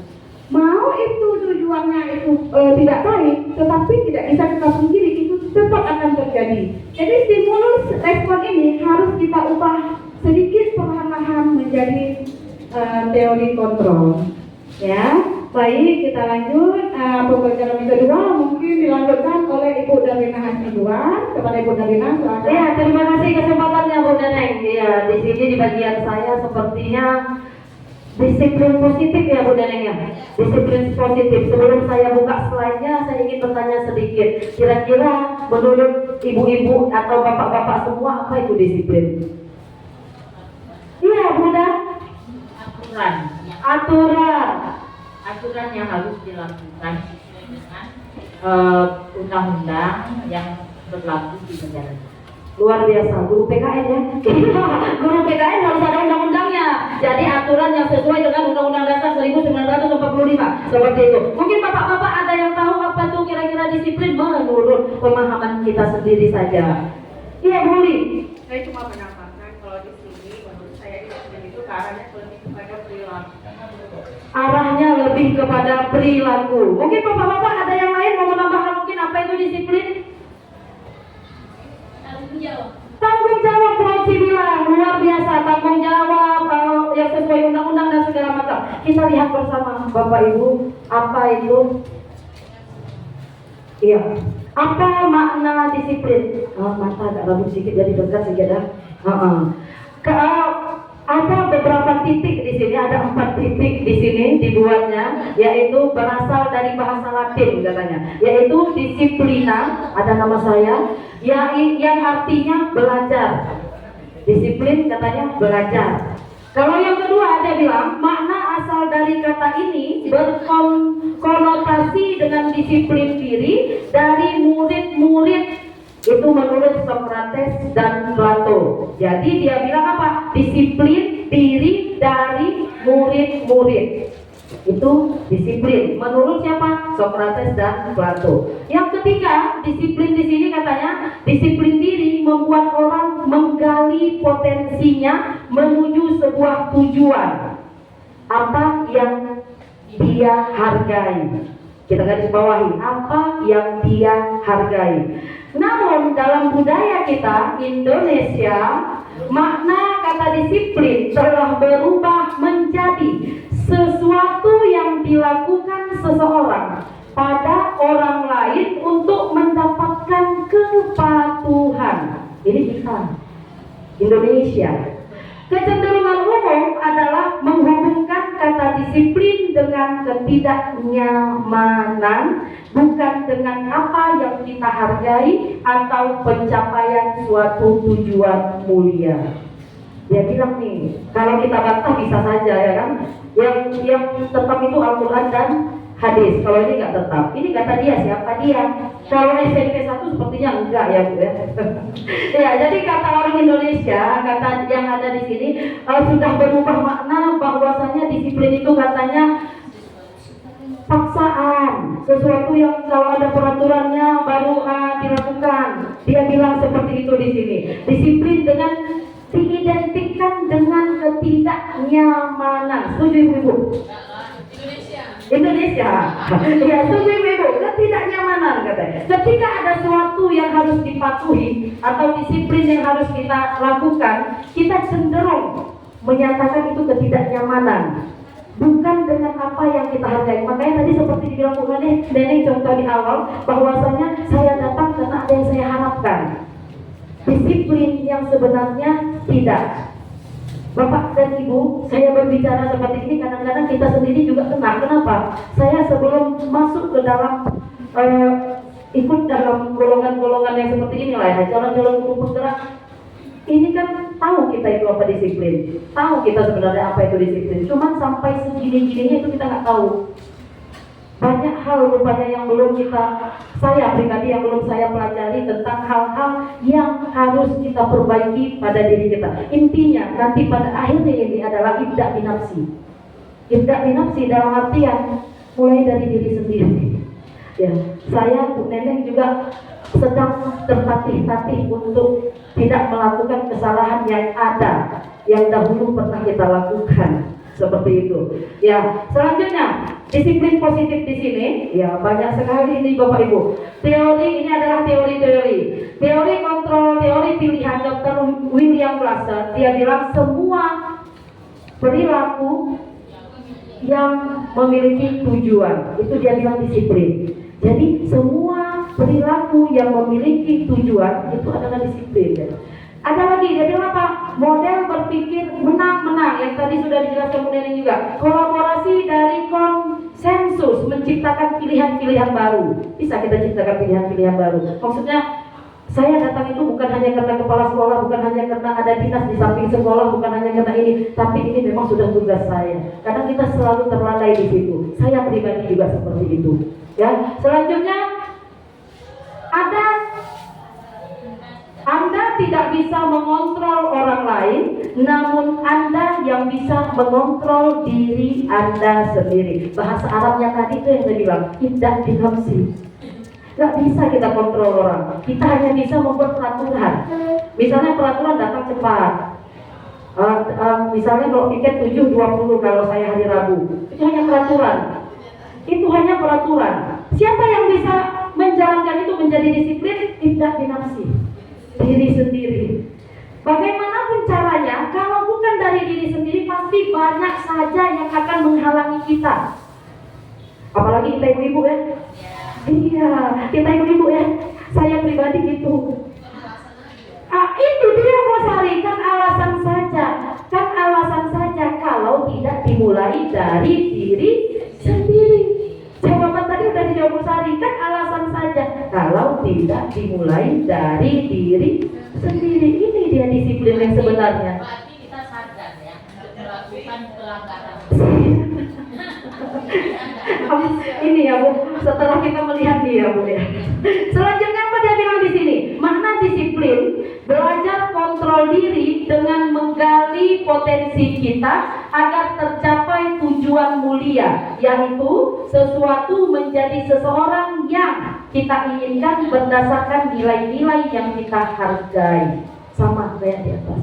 Mau itu tujuannya itu tidak baik, tetapi tidak bisa kita pungkiri itu tetap akan terjadi. Jadi stimulus respon ini harus kita ubah sedikit perlahan-lahan menjadi teori kontrol. Ya, baik, kita lanjut. Pembelajaran yang kedua mungkin dilanjutkan oleh Ibu Darlina Hasibuan. Kepada Ibu Darlina, silakan. Ya, terima kasih kesempatannya Bu Neneng. Ya, di sini di bagian saya sepertinya disiplin positif ya Bu Neneng ya. Disiplin positif. Sebelum saya buka slide-nya, saya ingin bertanya sedikit. Kira-kira menurut ibu-ibu atau bapak-bapak semua apa itu disiplin? Iya, Bunda. Aturan yang harus dilakukan dengan undang-undang yang berlaku di negara. Luar biasa, guru PKN ya. Guru PKN harus ada undang-undangnya. Jadi aturan yang sesuai dengan Undang-Undang Dasar 1945. Seperti itu. Mungkin bapak-bapak ada yang tahu apa itu kira-kira disiplin menurut pemahaman kita sendiri saja. Iya, boleh. Saya cuma menambahkan kalau di sini menurut saya disiplin itu arahnya lebih kepada perilaku. Arahnya lebih kepada perilaku. Mungkin bapak-bapak ada yang lain mau menambahkan mungkin apa itu disiplin? Tanggung jawab Proci bilang luar biasa, tanggung jawab yang sesuai undang-undang dan segala macam. Kita lihat bersama Bapak Ibu apa itu. Iya. Apa makna disiplin? Mata agak rambut sedikit jadi dekat sedikit ya. Ada beberapa titik di sini, ada 4 titik di sini dibuatnya, yaitu berasal dari bahasa Latin katanya, yaitu disiplina, ada nama saya, yang artinya belajar. Disiplin katanya belajar. Kalau yang kedua ada bilang makna asal dari kata ini berkonotasi dengan disiplin diri dari murid-murid. Itu menurut Socrates dan Plato. Jadi dia bilang apa? Disiplin diri dari murid-murid. Itu disiplin. Menurut siapa? Socrates dan Plato. Yang ketiga, disiplin di sini katanya disiplin diri membuat orang menggali potensinya menuju sebuah tujuan. Apa yang dia hargai. Kita garis bawahi apa yang dia hargai. Namun dalam budaya kita Indonesia, makna kata disiplin telah berubah menjadi sesuatu yang dilakukan seseorang pada orang lain untuk mendapatkan kepatuhan. Ini kita Indonesia. Kecenderungan umum adalah menghubungkan kata disiplin dengan ketidaknyamanan, bukan dengan apa yang kita hargai atau pencapaian suatu tujuan mulia. Dia bilang nih, kalau kita bantah bisa saja ya kan, yang tetap itu Al-Quran dan hadis. Kalau ini nggak tetap, ini kata dia, siapa dia? Kalau SMP 1 sepertinya enggak ya Bu ya. Ya, jadi kata orang Indonesia, kata yang ada di sini sudah berubah makna, bahwasanya disiplin itu katanya paksaan, sesuatu yang kalau ada peraturannya baru dilakukan. Dia bilang seperti itu di sini. Disiplin dengan diidentikan dengan ketidaknyamanan. Setuju Ibu? Indonesia. Ya, setuju Ibu. Ketidaknyamanan katanya. Ketika ada sesuatu yang harus dipatuhi atau disiplin yang harus kita lakukan, kita cenderung menyatakan itu ketidaknyamanan. Bukan dengan apa yang kita hargai. Makanya tadi seperti dibilang Bu Neneng contoh di awal, bahwasanya saya datang karena ada yang saya harapkan. Disiplin yang sebenarnya tidak. Bapak dan Ibu, saya berbicara seperti ini kadang-kadang kita sendiri juga kena. Kenapa? Saya sebelum masuk ke dalam ikut dalam golongan-golongan yang seperti ini lah ya, jalan-jalan guru penggerak, ini kan tahu kita itu apa disiplin, tahu kita sebenarnya apa itu disiplin. Cuman sampai segini-gininya itu kita nggak tahu. Banyak hal rupanya yang belum saya pribadi yang belum saya pelajari tentang hal-hal yang harus kita perbaiki pada diri kita. Intinya nanti pada akhirnya ini adalah ibda binafsi. Ibda binafsi dalam artian mulai dari diri sendiri. Ya, saya Bu Neneng juga sedang tertatih-tatih untuk tidak melakukan kesalahan yang ada yang dahulu pernah kita lakukan, seperti itu. Ya, selanjutnya disiplin positif di sini, ya banyak sekali ini Bapak Ibu. Teori ini adalah teori kontrol, teori pilihan Dr. William Glasser. Dia bilang semua perilaku yang memiliki tujuan itu dia bilang disiplin. Jadi semua perilaku yang memiliki tujuan itu adalah disiplin. Ada lagi, dia bilang apa? Model berpikir menang-menang yang tadi sudah dijelaskan kemudian juga. Kolaborasi dari konsensus menciptakan pilihan-pilihan baru. Bisa kita ciptakan pilihan-pilihan baru. Maksudnya saya datang itu bukan hanya karena kepala sekolah, bukan hanya karena ada dinas di samping sekolah, bukan hanya karena ini, tapi ini memang sudah tugas saya. Kadang kita selalu terlalai di situ. Saya pribadi juga seperti itu. Ya, selanjutnya Anda tidak bisa mengontrol orang lain, namun Anda yang bisa mengontrol diri Anda sendiri. Bahasa Arabnya tadi itu yang saya bilang, ibda binafsi. Gak bisa kita kontrol orang. Kita hanya bisa membuat peraturan. Misalnya peraturan datang cepat. Misalnya kalau piket 7.20 kalau saya hari Rabu, itu hanya peraturan. Itu hanya peraturan. Siapa yang bisa menjalankan itu menjadi disiplin? Ibda binafsi. Diri sendiri. Bagaimanapun caranya, kalau bukan dari diri sendiri, pasti banyak saja yang akan menghalangi kita. Apalagi kita ibu-ibu ya. Iya, kita ibu-ibu ya. Saya pribadi gitu. Itu dia Rosari, kan alasan saja. Kan alasan saja kalau tidak dimulai dari diri sendiri. Jawaban tadi udah dijawab Rosari, kan alasan saja kalau tidak dimulai dari diri sendiri. Ini dia disiplin yang sebenarnya. Berarti kita sadar ya untuk melakukan pelanggaran. Ini ya Bu, setelah kita melihat dia Bu ya. Selanjutnya apa dia bilang di sini? Makna disiplin, belajar kontrol diri dengan menggali potensi kita agar tercapai tujuan mulia, yaitu sesuatu menjadi seseorang yang kita inginkan berdasarkan nilai-nilai yang kita hargai. Sama kayak di atas.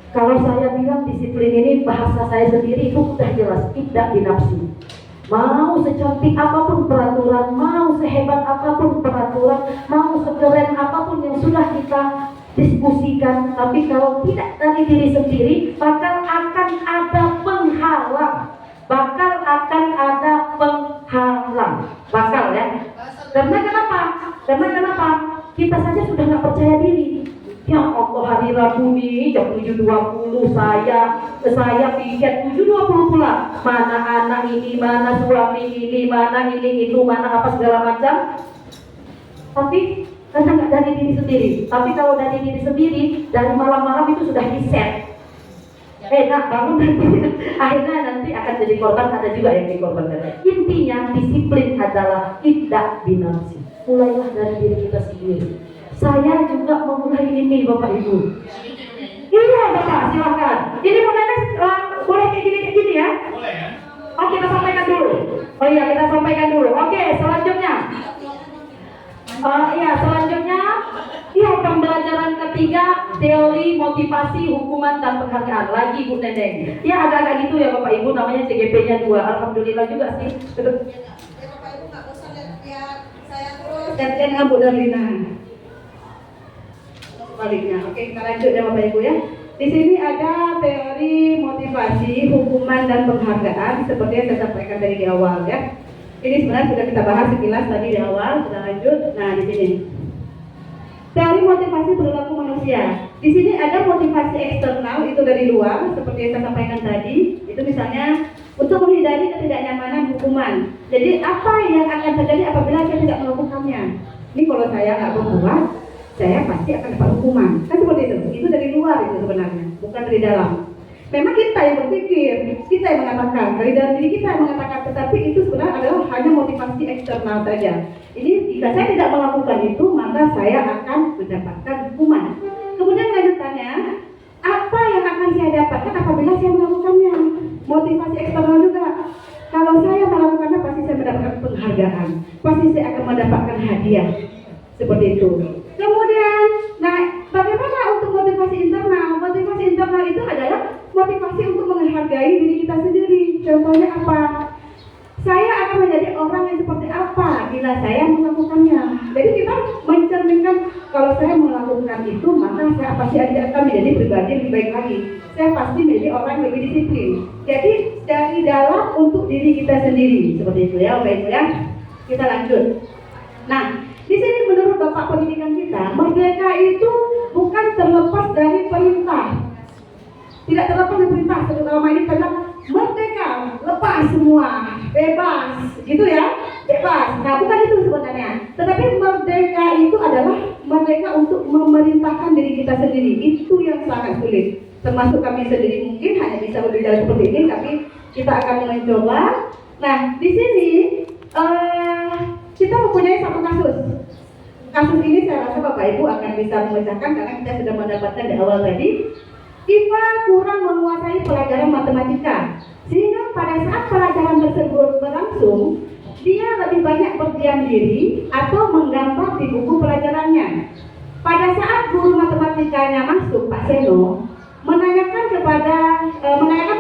Kalau saya bilang disiplin ini bahasa saya sendiri itu sudah jelas, tidak binafsi. Mau secantik apapun peraturan, mau sehebat apapun peraturan, mau sekeren apapun yang sudah kita diskusikan, tapi kalau tidak dari diri sendiri, bakal akan ada penghalang. Bakal ya. Karena kenapa? Kita saja sudah nggak percaya diri. Ya Allah, hari Rabu nih jam 7.20 saya piket 7.20 pula. Mana anak ini, mana suami ini, mana ini itu, mana apa segala macam. Tapi karena nggak dari diri sendiri. Tapi kalau dari diri sendiri, dari malam-malam itu sudah di-set. Bangun nanti. Akhirnya nanti akan jadi korban, ada juga yang dikorbankan. Intinya disiplin adalah tidak binafsi. Mulailah dari diri kita sendiri. Saya juga memulai ini Bapak Ibu. Iya Bapak, silakan. Ini boleh kayak gini ya? Boleh ya? Oh, kita sampaikan dulu. Oh iya, kita sampaikan dulu. Oke, selanjutnya. Iya, selanjutnya pembelajaran ketiga, teori motivasi hukuman dan penghargaan. Lagi Bu Neneng. Ya agak-agak gitu ya Bapak Ibu, namanya CGP-nya 2. Alhamdulillah juga sih. Bapak Ibu nggak bosan lihat saya terus. Dan Bu Darlina. Sebaliknya. Oke, kita lanjut ya Bapak Ibu ya. Di sini ada teori motivasi hukuman dan penghargaan seperti yang saya sampaikan tadi di awal ya. Ini sebenarnya sudah kita bahas sekilas tadi di awal. Kita lanjut. Nah di sini. Teori motivasi perilaku manusia. Di sini ada motivasi eksternal, itu dari luar, seperti yang saya sampaikan tadi. Itu misalnya untuk menghindari ketidaknyamanan hukuman. Jadi apa yang akan terjadi apabila saya tidak melakukannya? Ini kalau saya nggak berbuat, saya pasti akan dapat hukuman. Kan seperti itu. Itu dari luar itu sebenarnya, bukan dari dalam. Memang kita yang berpikir, kita yang mengatakan, dari dalam diri kita yang mengatakan, tetapi itu sebenarnya adalah hanya motivasi eksternal saja. Ini jika saya tidak melakukan itu, maka saya akan mendapatkan hukuman. Kemudian lanjutannya, apa yang akan saya dapatkan apabila saya melakukannya? Motivasi eksternal juga. Kalau saya melakukannya, pasti saya mendapatkan penghargaan, pasti saya akan mendapatkan hadiah. Seperti itu. Kemudian, nah, bagaimana untuk motivasi internal? Motivasi internal itu adalah motivasi untuk menghargai diri kita sendiri. Contohnya apa? Saya akan menjadi orang yang seperti apa bila saya melakukannya. Jadi kita mencerminkan kalau saya melakukan itu, maka saya pasti akan menjadi pribadi yang lebih baik lagi. Saya pasti menjadi orang yang lebih disiplin. Jadi dari dalam untuk diri kita sendiri. Seperti itu ya, Bapak Ibu ya. Kita lanjut. Nah, di sini menurut Bapak pendidikan kita, merdeka itu bukan terlepas dari perintah. Tidak terlepas dari perintah, terutama ini tentang merdeka, lepas semua, bebas, gitu ya, bebas. Nah, bukan itu sebenarnya. Tetapi merdeka itu adalah merdeka untuk memerintahkan diri kita sendiri. Itu yang sangat sulit. Termasuk kami sendiri mungkin hanya bisa berbicara seperti ini, tapi kita akan mencoba. Nah, di sini kita mempunyai satu kasus. Kasus ini saya rasa Bapak Ibu akan bisa memecahkan karena kita sudah mendapatkan di awal tadi. Iva kurang menguasai pelajaran matematika, sehingga pada saat pelajaran tersebut berlangsung, dia lebih banyak berdiam diri atau menggambar di buku pelajarannya. Pada saat guru matematikanya masuk, Pak Seno, menanyakan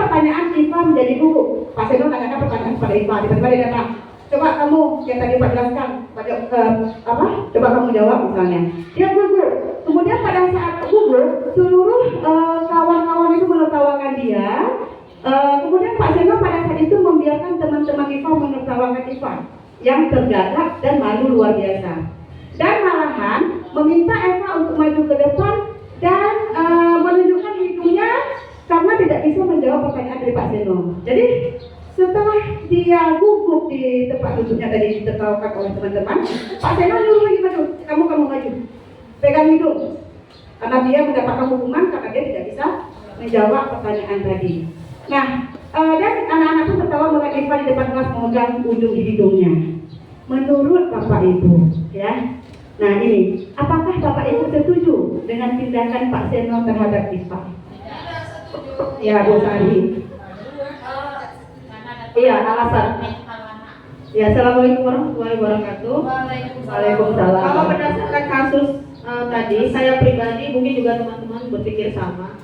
pertanyaan Iva menjadi guru. Pak Seno menanyakan pertanyaan kepada Iva, tiba-tiba dia datang. Coba kamu yang tadi Pak jelaskan, coba kamu jawab misalnya. Dia gugur. Kemudian pada saat gugur, seluruh kawan-kawan itu menertawakan dia. Kemudian Pak Seno pada saat itu membiarkan teman-teman Iva menertawakan Iva yang tergagap dan malu luar biasa. Dan malahan meminta Eva untuk maju ke depan dan menunjukkan hidungnya karena tidak bisa menjawab pertanyaan dari Pak Seno. Jadi setelah dia gugup di tempat duduknya tadi ditertawakan oleh teman-teman, Pak Seno nyuruh lagi maju, kamu maju, pegang hidung, karena dia mendapatkan hukuman karena dia tidak bisa menjawab pertanyaan tadi. Nah, dan anak-anak pun tertawa melihat Eva di depan kelas memegang ujung hidungnya. Menurut Bapak Ibu, ya. Nah ini, apakah Bapak Ibu setuju dengan tindakan Pak Seno terhadap Eva? Ya, Bu Sari. Iya, alasan. Ya, assalamualaikum warahmatullahi wabarakatuh. Waalaikumsalam. Kalau berdasarkan kasus tadi, saya pribadi mungkin juga teman-teman berpikir sama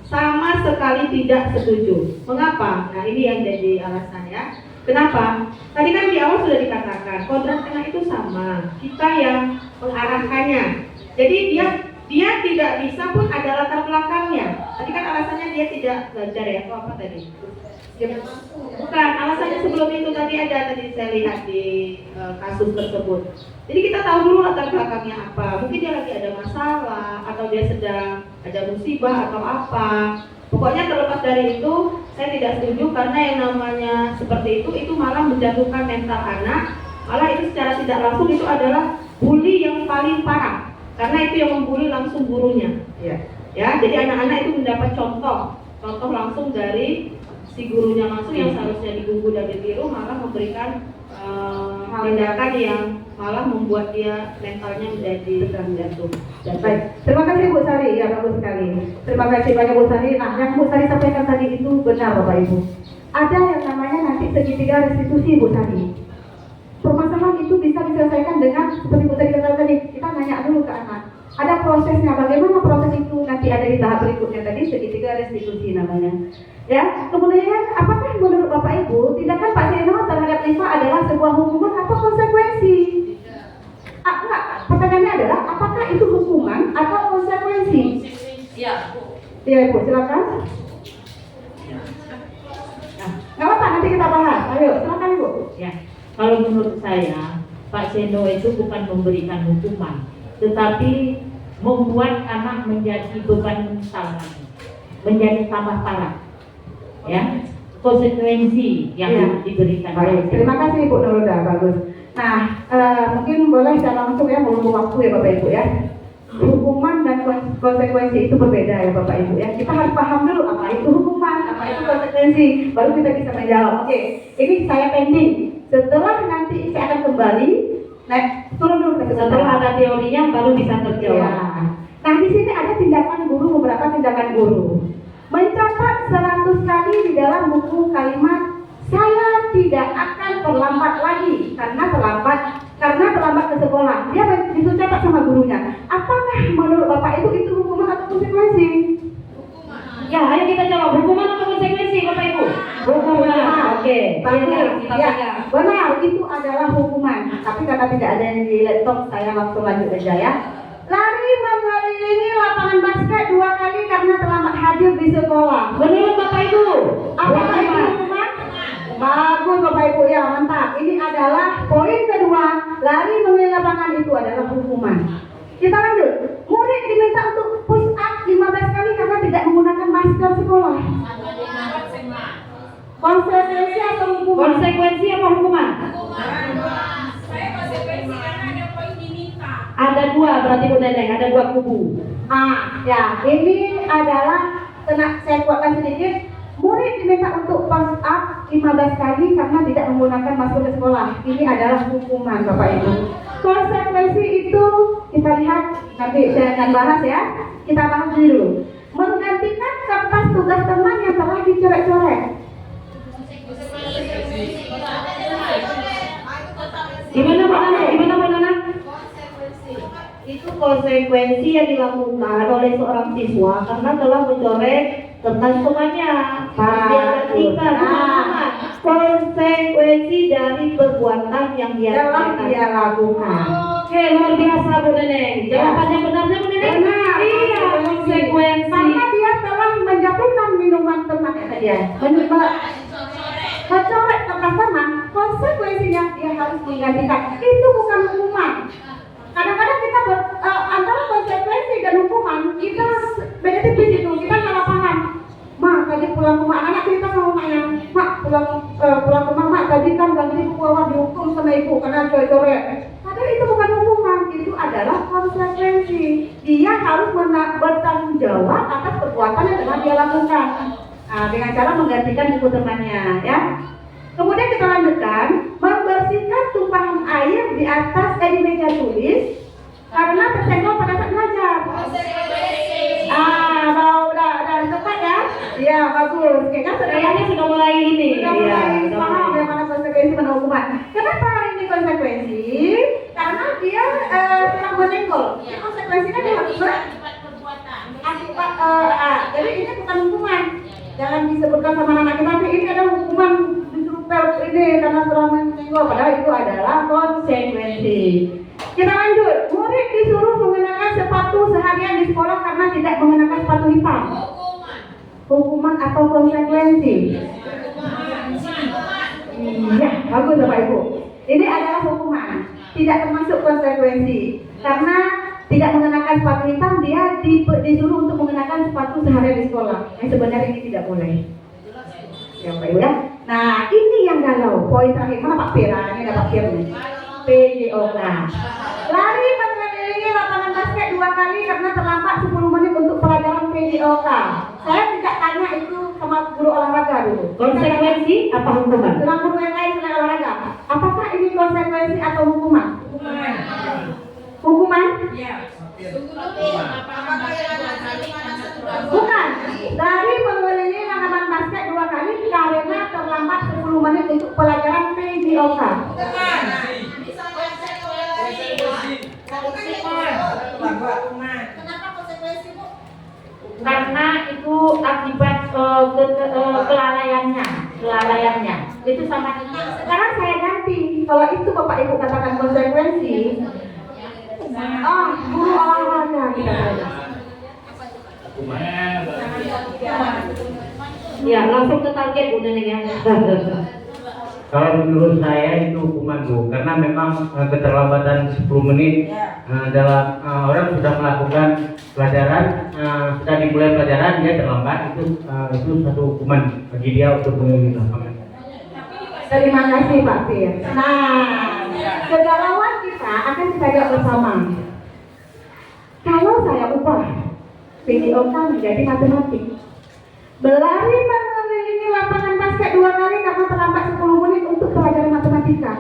sekali tidak setuju. Mengapa? Nah ini yang jadi alasan ya. Kenapa? Tadi kan di awal sudah dikatakan kodrat anak itu sama, kita yang mengarahkannya. Jadi dia tidak bisa pun ada latar belakangnya. Tadi kan alasannya dia tidak belajar ya, atau apa tadi? Bukan, alasannya sebelum itu tadi saya lihat di kasus tersebut. Jadi kita tahu dulu latar belakangnya apa. Mungkin dia lagi ada masalah atau dia sedang ada musibah atau apa. Pokoknya terlepas dari itu, saya tidak setuju karena yang namanya seperti itu malah menjatuhkan mental anak. Malah itu secara tidak langsung itu adalah bully yang paling parah. Karena itu yang membuli langsung gurunya. Ya, jadi anak-anak itu mendapat contoh langsung dari si gurunya langsung yang seharusnya digugu dan ditiru malah memberikan tindakan yang malah membuat dia mentalnya menjadi jatuh. Baik, terima kasih Bu Sari, ya bagus sekali. Terima kasih banyak Bu Sari. Nah, yang Bu Sari sampaikan tadi itu benar Bapak Ibu. Ada yang namanya nanti segitiga restitusi Bu Sari. Permasalahan itu bisa diselesaikan dengan seperti Bu Sari katakan tadi, kita prosesnya, bagaimana proses itu nanti ada di tahap berikutnya tadi segitiga restitusi namanya. Ya, kemudian apakah menurut Bapak Ibu tindakan Pak Seno terhadap Liva adalah sebuah hukuman atau konsekuensi? Enggak, pertanyaannya adalah apakah itu hukuman atau konsekuensi? Iya, Bu. Iya Ibu, silakan. Nah, nggak apa-apa, nanti kita bahas. Ayo, silakan Ibu. Ya, kalau menurut saya Pak Seno itu bukan memberikan hukuman, tetapi membuat anak menjadi beban mental, menjadi tambah parah. Ya, konsekuensi yang diberikan. Baik, terima kasih Ibu Nuruda, bagus. Nah, mungkin boleh saya langsung ya menunggu waktu ya Bapak Ibu ya. Hukuman dan konsekuensi itu berbeda ya Bapak Ibu ya. Kita harus paham dulu apa itu hukuman, apa itu konsekuensi, baru kita bisa menjawab. Oke, ini saya pending. Setelah nanti saya akan kembali, turun dulu ke Setelah ada teorinya baru bisa terjawab. Ya. Nah di sini ada tindakan guru, beberapa tindakan guru. Mencatat 100 kali di dalam buku kalimat saya tidak akan terlambat lagi karena terlambat ke sekolah. Dia itu catat sama gurunya. Apakah menurut Bapak itu hukuman atau konsekuensi? Ya, ayo kita jawab, hukuman atau konsekuensi Bapak Ibu? Hukuman. Oke. Benar, ya, benar, itu adalah hukuman. Tapi karena tidak ada yang di laptop, saya langsung lanjut aja ya. Lari mengelilingi lapangan basket 2 kali karena terlambat hadir di sekolah. Menurut Bapak Ibu, Apakah itu hukuman? Bagus Bapak Ibu ya, mantap. Ini adalah poin kedua, lari mengelilingi lapangan itu adalah hukuman. Kita lanjut. Murid diminta untuk push up 15 kali karena tidak menggunakan masker sekolah. Konsekuensi atau hukuman? konsekuensi apa hukuman? Saya konsekuensi karena ada poin diminta. Ada dua, berarti Bu Neneng, ada dua kubu. Ya, ini adalah saya kuatkan sedikit. Murid diminta untuk push up 15 kali karena tidak menggunakan masker ke sekolah. Ini adalah hukuman Bapak Ibu. Konsekuensi itu kita lihat nanti saya akan bahas ya. Kita bahas dulu. Menggantikan kertas tugas teman yang telah dicoret-coret. Gimana Pak Nana? Gimana Pak Nana? Itu konsekuensi yang dilakukan oleh seorang siswa karena telah mencoret kertas temannya. Dia gantikan hukuman. Konsekuensi dari perbuatan yang dia lakukan. Oke, luar biasa Bu Neneng. Jawabannya benarnya Bu Neneng? Benar. Iya, konsekuensi. Karena dia telah menjatuhkan minuman temannya dia. Mencoret kertas teman, konsekuensinya dia harus menggantikan. Itu bukan hukuman. Kadang-kadang kita antara konsekuensi dan hukuman kita beda tipis itu, kita salah paham. Mak tadi pulang rumah, anak cerita sama maknya, mak pulang rumah mak tadi kan ganti buku awal dihukum sama ibu karena coret-coret. Padahal itu bukan hukuman, itu adalah konsekuensi. Dia harus bertanggung jawab atas perbuatan yang telah dia lakukan. Dengan cara menggantikan buku temannya, ya. Kemudian kita lanjutkan, membersihkan tumpahan air di atas di meja tulis karena tersenggol pada saat belajar. Udah tepat ya? Iya, bagus. Kayaknya sudah mulai ini. Sudah mulai paham bagaimana konsekuensi mana hukuman. Kenapa ini konsekuensi? Karena dia telah menyenggol. Konsekuensinya dia harus akibat. Jadi ini bukan hukuman. Jangan disebutkan sama anak kita, tapi ini adalah hukuman ini karena telah menyenggol. Padahal itu adalah konsekuensi. Kita lanjut. Murid disuruh mengenakan sepatu seharian di sekolah karena tidak mengenakan sepatu hitam. Hukuman atau konsekuensi? Iya, bagus Bapak Ibu. Ini adalah hukuman, tidak termasuk konsekuensi. Karena tidak mengenakan sepatu hitam, dia disuruh untuk mengenakan sepatu seharian di sekolah. Yang sebenarnya ini tidak boleh. Ya Bapak Ibu ya. Nah ini yang galau. Poin terakhir mana Pak Pira? Ini ada Pak Pira nih. PJOK. Lari mengelilingi lapangan basket 2 kali karena terlambat 10 menit untuk pelajaran PJOK. Saya tidak tanya itu sama guru olahraga dulu. Konsekuensi apa hukuman? Dengan guru yang lain selain olahraga. Apakah ini konsekuensi atau hukuman? Hukuman? Iya. Bukan. Dari mengelilingi lapangan basket 2 kali karena terlambat 10 menit untuk pelajaran PJOK. Kenapa konsekuensi, Bu? Karena itu akibat kelalaiannya itu sama dengan Sekarang saya ganti. Kalau itu Bapak Ibu katakan konsekuensi, guru olahraga kita saja. Ya, langsung ke target Bu Neneng ya. Kalau menurut saya itu hukuman Bu, karena memang keterlambatan 10 menit dalam orang sudah melakukan pelajaran, sudah dimulai pelajaran dia terlambat, itu satu hukuman bagi dia untuk mengelilingi lapangan. Terima kasih Pak Fir. Nah, kegalauan kita akan kita jawab bersama. Kalau saya ubah video menjadi matematik, berlari mengelilingi lapangan basket 2 kali karena terlambat 10 menit untuk pelajaran matematika,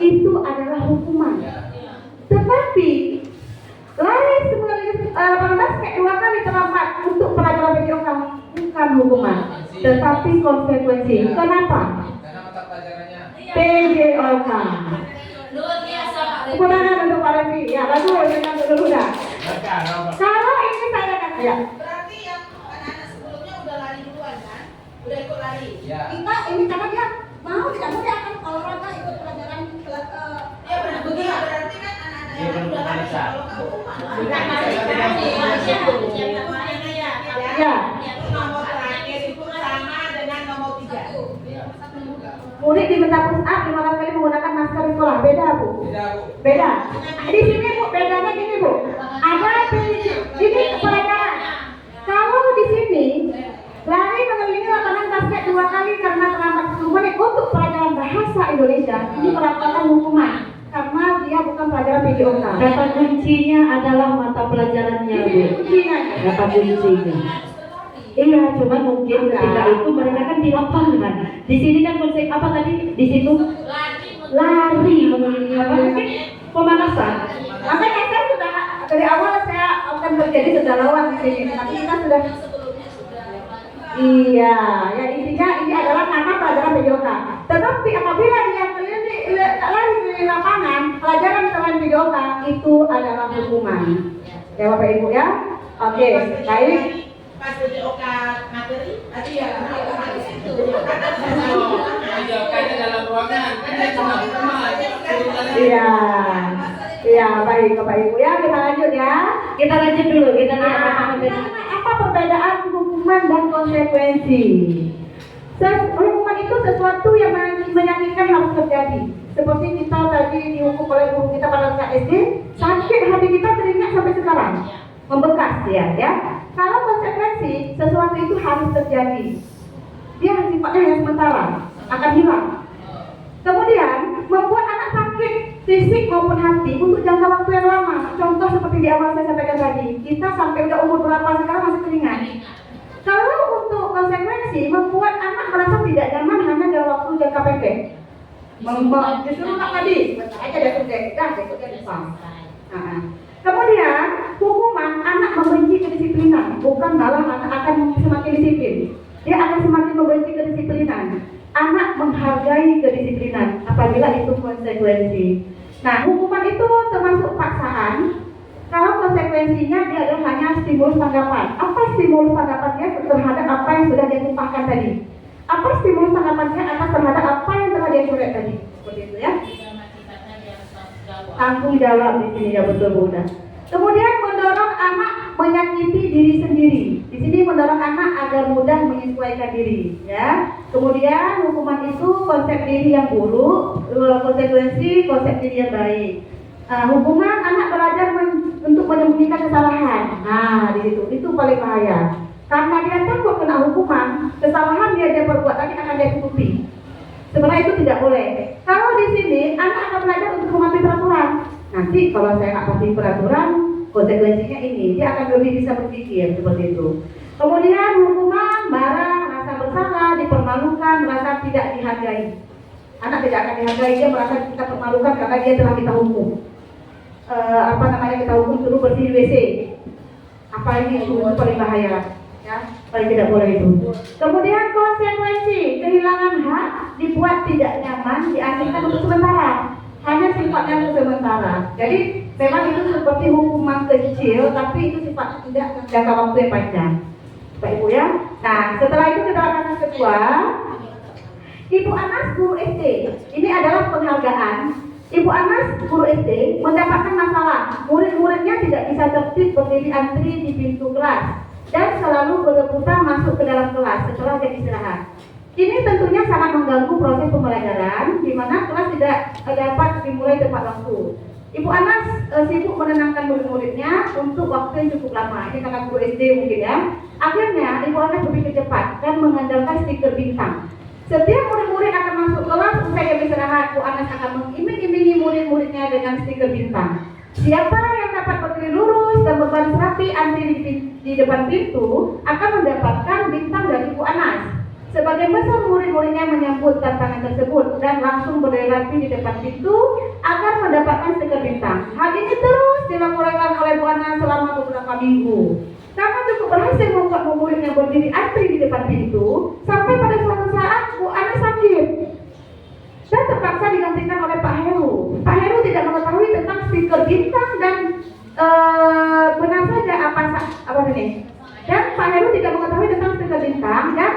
itu adalah hukuman. Tetapi lari mengelilingi lapangan basket 2 kali terlambat untuk pelajaran video bukan hukuman, tetapi konsekuensi. Kenapa? PJOK. Kemudian untuk Pak Revi, ya bagus, dengan dulu dah. Kalau ini saya kata ya. Berarti yang anak-anak sebelumnya udah lari duluan kan? Udah ikut lari. Kita ini karena dia mau tidak mau dia akan olahraga ikut pelajaran Ya benar begitu. Berarti kan anak-anak yang udah lari kalau kamu ya. Nomor terakhir itu sama dengan nomor 3. Murid diminta push up 15 kali menggunakan masker di sekolah. Beda Bu. Beda. Di sini Bu, bedanya gini Bu. Ada ini pelajaran. Kalau di sini lari mengelilingi lapangan basket 2 kali karena terlambat 10 menit untuk pelajaran bahasa Indonesia, ini merupakan hukuman karena dia bukan pelajaran PJOK. Kata kuncinya adalah mata pelajarannya, Di Bu. sini kuncinya. Kata kuncinya. Iya, cuma mungkin ketika itu mereka kan di lapangan. Di sini kan konsep apa tadi? Di situ lari mengelilingi lapangan. Pemanasan. Makanya saya sudah dari awal saya akan terjadi sejarawan di sini, tapi kita sudah iya, ya intinya ini adalah karena pelajaran PJOK. Tetapi apabila dia lari di lapangan, pelajaran selain PJOK itu adalah hukuman. Ya Bapak Ibu ya. Oke, baik. Pas PJOK materi, tadi ya PJOK-nya dalam ruangan, kan dia cuma hukuman. Iya. Iya, baik Bapak Ibu ya, kita lanjut ya. Kita lanjut dulu, kita lihat Apa perbedaan hukuman dan konsekuensi? Hukuman itu sesuatu yang menyakitkan harus terjadi. Seperti kita tadi dihukum oleh guru kita pada saat SD, sakit hati kita teringat sampai sekarang, membekas ya. Kalau konsekuensi, sesuatu itu harus terjadi. Dia sifatnya yang sementara, akan hilang. Kemudian membuat anak sakit fisik maupun hati untuk jangka waktu yang lama. Contoh seperti di awal saya sampaikan tadi, kita sampai udah umur berapa sekarang masih teringat. Kalau untuk konsekuensi membuat anak merasa tidak nyaman hanya dalam waktu jangka pendek. Disuruh nak tadi, aja dia sudah besoknya lupa. Kemudian hukuman anak membenci kedisiplinan, bukan malah anak akan semakin disiplin. Dia akan semakin membenci kedisiplinan. Anak menghargai kedisiplinan apabila itu konsekuensi. Nah, hukuman itu termasuk paksaan. Kalau konsekuensinya dia adalah hanya stimulus tanggapan. Apa stimulus tanggapannya terhadap apa yang sudah dia tumpahkan tadi? Apa stimulus tanggapannya atas terhadap apa yang telah dia coret tadi? Seperti itu ya. Tanggung jawab di sini ya, betul Bu. Kemudian mendorong anak menyakiti diri sendiri. Di sini mendorong anak agar mudah menyesuaikan diri, ya. Kemudian hukuman itu konsep diri yang buruk, konsekuensi konsep diri yang baik. Hukuman anak belajar untuk menyembunyikan kesalahan. Nah, di situ itu paling bahaya. Karena dia takut kena hukuman, kesalahan dia perbuat tadi akan dia tutupi. Sebenarnya itu tidak boleh. Kalau di sini anak akan belajar untuk mematuhi peraturan. Nanti kalau saya nggak patuhi peraturan, konsekuensinya ini, dia akan lebih bisa berpikir seperti itu. Kemudian hukuman, marah, merasa bersalah, dipermalukan, merasa tidak dihargai. Anak tidak akan dihargai, dia merasa kita permalukan karena dia telah kita hukum. Kita hukum suruh bersih WC. Apa ini itu paling bahaya, ya, paling tidak boleh itu. Kemudian konsekuensi, kehilangan hak, dibuat tidak nyaman, dialihkan untuk sementara. hanya sifatnya untuk sementara. Jadi memang itu seperti hukuman kecil, tapi itu sifatnya tidak jangka waktu yang panjang. Pak Ibu ya. Nah, setelah itu keterangan yang kedua, Ibu Anas guru SD. Ini adalah penghargaan. Ibu Anas guru SD mendapatkan masalah. Murid-muridnya tidak bisa tertib berdiri antri di pintu kelas dan selalu berebutan masuk ke dalam kelas setelah jam istirahat. Ini tentunya sangat mengganggu proses pembelajaran, di mana kelas tidak dapat dimulai tepat waktu. Ibu Anas sibuk menenangkan murid-muridnya untuk waktu yang cukup lama. Ini kakak guru SD mungkin ya. Akhirnya Ibu Anas berpikir cepat dan mengandalkan stiker bintang. Setiap murid-murid akan masuk kelas, usai jam istirahat, Bu Anas akan mengiming-imingi murid-muridnya dengan stiker bintang. Siapa yang dapat berdiri lurus dan berbaris rapi antri di depan pintu akan mendapatkan bintang dari Bu Anas. Sebagian besar murid-muridnya menyambut tantangan tersebut dan langsung berdiri rapi di depan pintu akan mendapatkan stiker bintang. Hal ini terus dilakukan oleh Bu Anas selama beberapa minggu. Karena cukup berhasil membuat muridnya berdiri antri di depan pintu, sampai pada suatu saat Bu Anas sakit dan terpaksa digantikan oleh Pak Heru. Pak Heru tidak mengetahui tentang stiker bintang dan benar saja apa ini. Dan Pak Heru tidak mengetahui tentang stiker bintang dan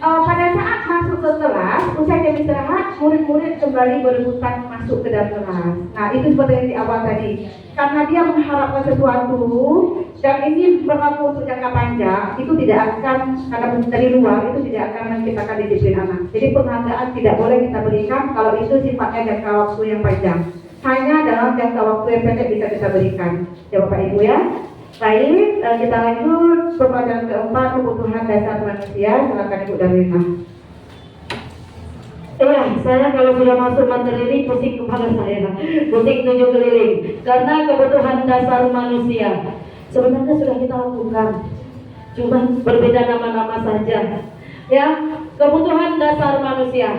pada saat masuk ke kelas, usai jam istirahat, murid-murid kembali berebutan masuk ke dalam kelas. Nah, itu seperti yang di awal tadi. Karena dia mengharapkan sesuatu dan ini berlaku untuk jangka panjang, itu tidak akan, karena dari luar itu tidak akan menciptakan disiplin anak. Jadi penghargaan tidak boleh kita berikan kalau itu sifatnya jangka waktu yang panjang. Hanya dalam jangka waktu yang pendek bisa kita berikan. Ya Bapak Ibu ya. Baik, kita lanjut pembelajaran keempat, kebutuhan dasar manusia. Silakan Ibu Darlina. Saya kalau sudah masuk materi ini pusing kepala saya, pusing 7 keliling. Karena kebutuhan dasar manusia sebenarnya sudah kita lakukan, cuma berbeda nama-nama saja. Ya, kebutuhan dasar manusia.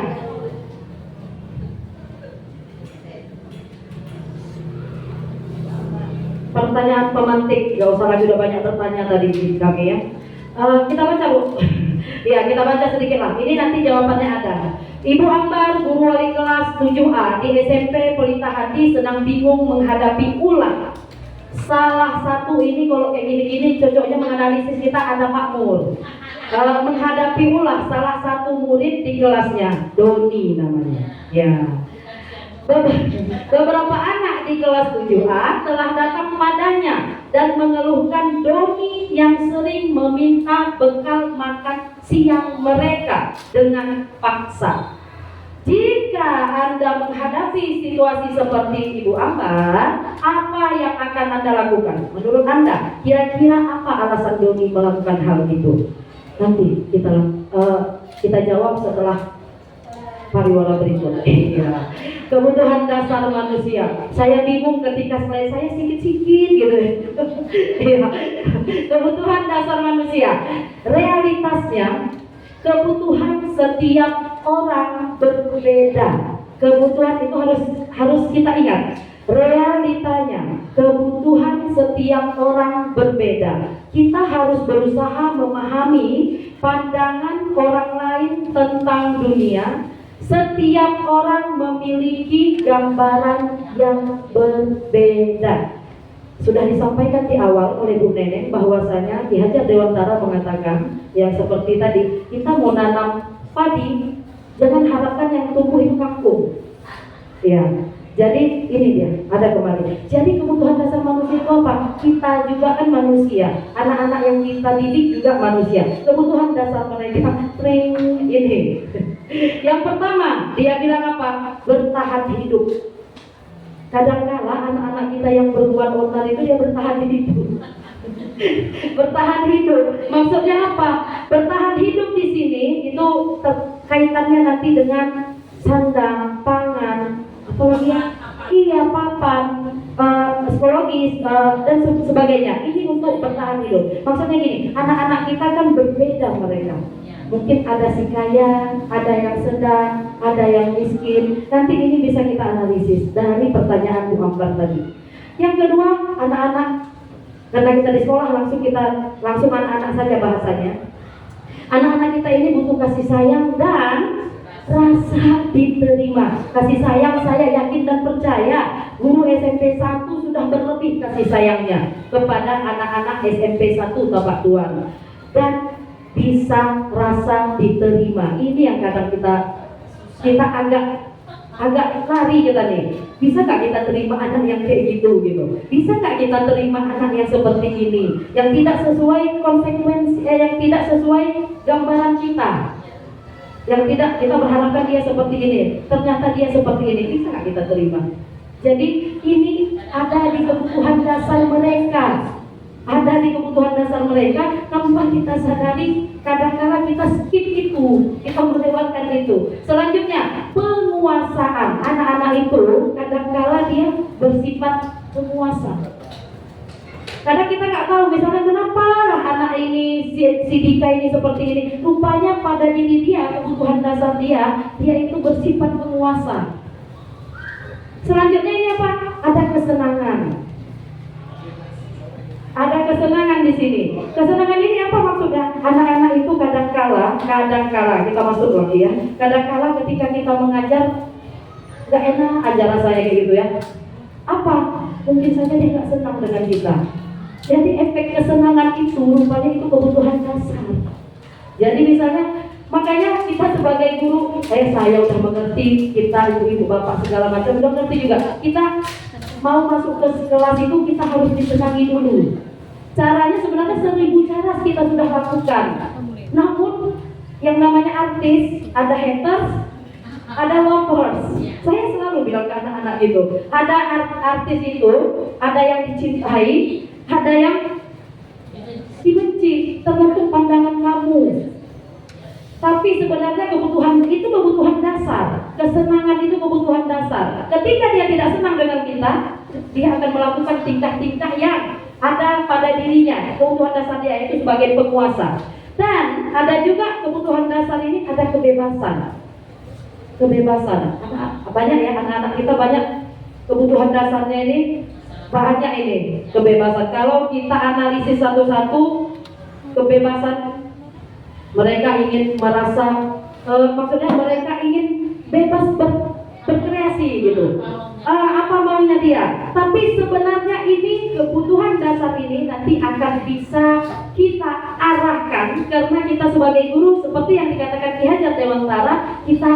Pertanyaan pemantik, gak usah lagi, udah banyak bertanya tadi di kami ya. Kita baca Bu. Ya, kita baca sedikit lah. Ini nanti jawabannya ada. Ibu Ambar, guru wali kelas 7A di SMP Pelita Hati sedang bingung menghadapi ulang. Salah satu ini kalau kayak gini-gini cocoknya menganalisis kita ada Pak Mul. Menghadapi ulang salah satu murid di kelasnya, Doni namanya. Ya. Beberapa anak di kelas 7A telah datang padanya dan mengeluhkan Doni yang sering meminta bekal makan siang mereka dengan paksa. Jika Anda menghadapi situasi seperti Ibu Ambar, apa yang akan Anda lakukan? Menurut Anda, kira-kira apa alasan Doni melakukan hal itu? Nanti kita jawab setelah pariwara berikut. Ya. Kebutuhan dasar manusia. Saya bingung ketika saya sikit-sikit gitu. Ya. Kebutuhan dasar manusia. Realitasnya kebutuhan setiap orang berbeda. Kebutuhan itu harus kita ingat. Realitanya kebutuhan setiap orang berbeda. Kita harus berusaha memahami pandangan orang lain tentang dunia. Setiap orang memiliki gambaran yang berbeda. Sudah disampaikan di awal oleh Bu Neneng bahwasanya Ki Hajar Dewantara mengatakan yang seperti tadi, kita mau nanam padi jangan harapkan yang tumbuh itu kangkung. Ya. Jadi ini dia, ada kembali. Jadi kebutuhan dasar manusia itu apa? Kita juga kan manusia. Anak-anak yang kita didik juga manusia. Kebutuhan dasar mereka ini. Yang pertama, dia bilang apa? Bertahan hidup. Kadang-kala anak-anak kita yang berbuat onar itu dia bertahan hidup. Bertahan hidup. Maksudnya apa? Bertahan hidup di sini itu kaitannya nanti dengan sandang, pangan, apalagi iya papan, psikologis dan sebagainya. Ini untuk bertahan hidup. Maksudnya gini, anak-anak kita kan berbeda mereka. Mungkin ada si kaya, ada yang sedang, ada yang miskin. Nanti ini bisa kita analisis dari pertanyaan Bu Ambar tadi. Yang kedua, anak-anak. Karena kita di sekolah langsung anak-anak saja bahasanya. Anak-anak kita ini butuh kasih sayang dan rasa diterima. Kasih sayang saya yakin dan percaya guru SMP 1 sudah berlebih kasih sayangnya kepada anak-anak SMP 1 Bapak Tuan, dan bisa rasa diterima. Ini yang kadang kita agak lari kita nih. Bisa nggak kita terima anak yang kayak gitu? Bisa nggak kita terima anak yang seperti ini, yang tidak sesuai konsekuensi, yang tidak sesuai gambaran kita, yang tidak kita berharapkan dia seperti ini, ternyata dia seperti ini. Bisa nggak kita terima? Jadi ini ada di kebutuhan dasar mereka. Ada di kebutuhan dasar mereka. Tanpa kita sadari, kadang-kadang kita skip itu, kita melewatkan itu. Selanjutnya, penguasaan. Anak-anak itu kadang-kadang dia bersifat penguasa. Kadang kita nggak tahu, misalnya kenapa anak ini, si Dika ini seperti ini. Rupanya pada diri dia, kebutuhan dasar dia itu bersifat penguasa. Selanjutnya ini apa? Ada kesenangan. Ada kesenangan di sini. Kesenangan ini apa maksudnya? Anak-anak itu kadang-kala kita masuk lagi ya. Kadang-kala ketika kita mengajar nggak enak aja rasanya kayak gitu ya. Apa? Mungkin saja dia nggak senang dengan kita. Jadi efek kesenangan itu rupanya itu kebutuhan dasar. Jadi misalnya, makanya kita sebagai guru, saya udah mengerti, kita ibu-ibu bapak segala macam udah ngerti juga. Kita mau masuk ke kelas itu kita harus disenangi dulu. Caranya sebenarnya 1000 cara kita sudah lakukan. Namun yang namanya artis, ada haters, ada lovers. Saya selalu bilang ke anak-anak itu, ada artis itu, ada yang dicintai, ada yang dibenci, tergantung pandangan kamu. Tapi sebenarnya kebutuhan itu kebutuhan dasar. Kesenangan itu kebutuhan dasar. Ketika dia tidak senang dengan kita, dia akan melakukan tingkah-tingkah yang ada pada dirinya. Kebutuhan dasar dia itu sebagai penguasa. Dan ada juga kebutuhan dasar ini, ada kebebasan. Kebebasan. Banyak ya, anak-anak kita banyak kebutuhan dasarnya ini, banyak ini kebebasan. Kalau kita analisis satu-satu, kebebasan, mereka ingin merasa, maksudnya mereka ingin bebas berkreasi gitu. Apa maunya dia? Tapi sebenarnya ini kebutuhan dasar ini nanti akan bisa kita arahkan, karena kita sebagai guru seperti yang dikatakan Ki Hajar Dewantara, kita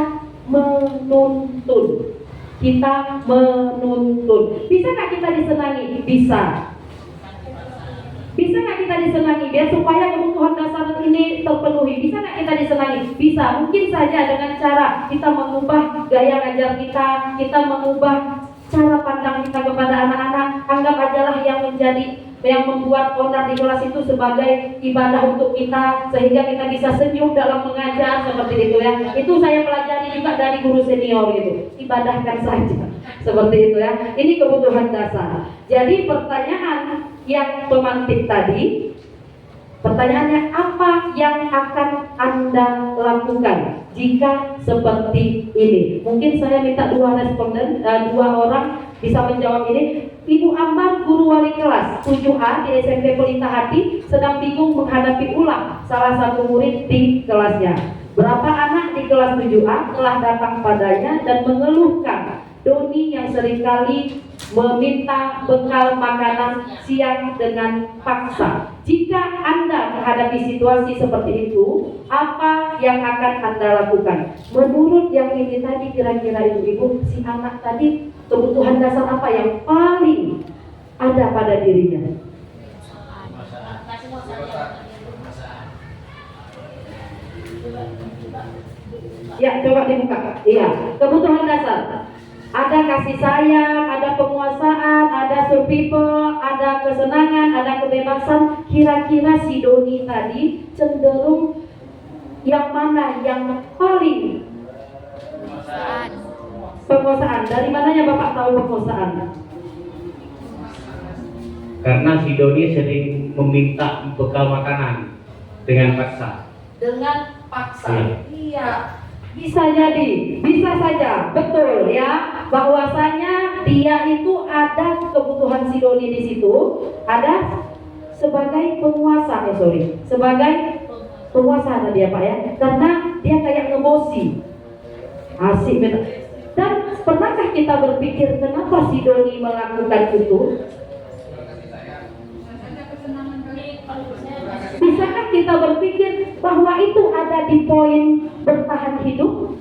menuntun. Kita menuntun. Bisa nggak kita disenangi? Bisa. Bisa nggak kita disenangi biar supaya kebutuhan dasar ini terpenuhi? Bisa nggak kita disenangi? Bisa. Mungkin saja dengan cara kita mengubah gaya ngajar kita mengubah cara pandang kita kepada anak-anak. Anggap ajalah yang membuat onar di kelas itu sebagai ibadah untuk kita, sehingga kita bisa senyum dalam mengajar seperti itu ya. Itu saya pelajari juga dari guru senior gitu. Ibadahkan saja seperti itu ya. Ini kebutuhan dasar. Jadi pertanyaan yang pemantik tadi, pertanyaannya, apa yang akan Anda lakukan jika seperti ini? Mungkin saya minta dua responden, dua orang bisa menjawab ini. Ibu Ambar, guru wali kelas 7A di SMP Pelita Hati, sedang bingung menghadapi ulang salah satu murid di kelasnya. Berapa anak di kelas 7A telah datang padanya dan mengeluhkan Doni yang seringkali meminta bekal makanan siang dengan paksa. Jika Anda menghadapi situasi seperti itu, apa yang akan Anda lakukan? Menurut yang ini tadi, kira-kira ibu-ibu, si anak tadi kebutuhan dasar apa yang paling ada pada dirinya? Ya, coba dibuka. Iya, kebutuhan dasar. Ada kasih sayang, ada penguasaan, ada survival, ada kesenangan, ada kebebasan. Kira-kira si Doni tadi cenderung yang mana yang paling? Penguasaan. Dari mananya Bapak tahu penguasaan? Karena si Doni sering meminta bekal makanan dengan paksa. Dengan paksa. Iya. Bisa jadi, bisa saja, betul ya, bahwasanya dia itu ada kebutuhan si Doni di situ, ada sebagai penguasa, sebagai penguasa tadi ya Pak ya, karena dia kayak ngebosi. Asik betul. Dan pernahkah kita berpikir kenapa si Doni melakukan itu? Bisakah kita berpikir bahwa itu ada di poin bertahan hidup?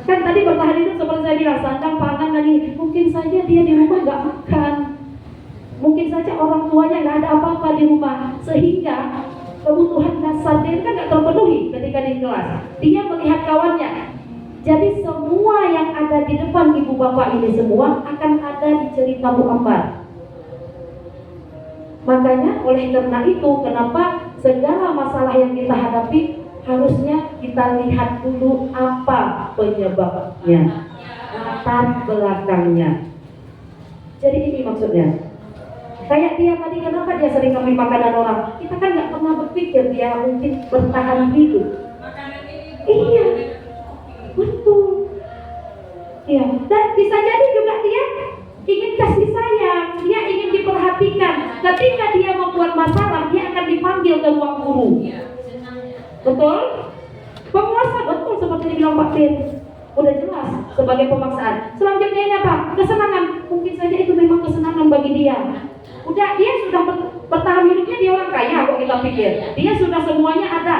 Kan tadi bertahan hidup seperti saya bilang, sandang pangan tadi. Mungkin saja dia di rumah nggak makan, mungkin saja orang tuanya nggak ada apa-apa di rumah, sehingga kebutuhan dasar dia kan nggak terpenuhi ketika di kelas. Dia melihat kawannya. Jadi semua yang ada di depan ibu bapak ini semua akan ada di cerita Muhammad. Makanya oleh karena itu, kenapa segala masalah yang kita hadapi harusnya kita lihat dulu apa penyebabnya, latar belakangnya. Jadi ini maksudnya. Kayak dia tadi, kenapa dia sering ngambil makanan orang? Kita kan nggak pernah berpikir dia mungkin bertahan hidup. Iya, betul. Iya, dan bisa jadi juga dia ingin kasih sayang, dia ingin diperhatikan. Ketika dia membuat masalah, dia akan dipanggil ke ruang guru. Betul? Penguasa, betul seperti dibilang Pak Bin. Udah jelas sebagai pemaksaan. Selanjutnya ini apa? Kesenangan. Mungkin saja itu memang kesenangan bagi dia. Udah, dia sudah bertahan hidupnya, dia orang kaya kok kita pikir. Dia sudah semuanya ada.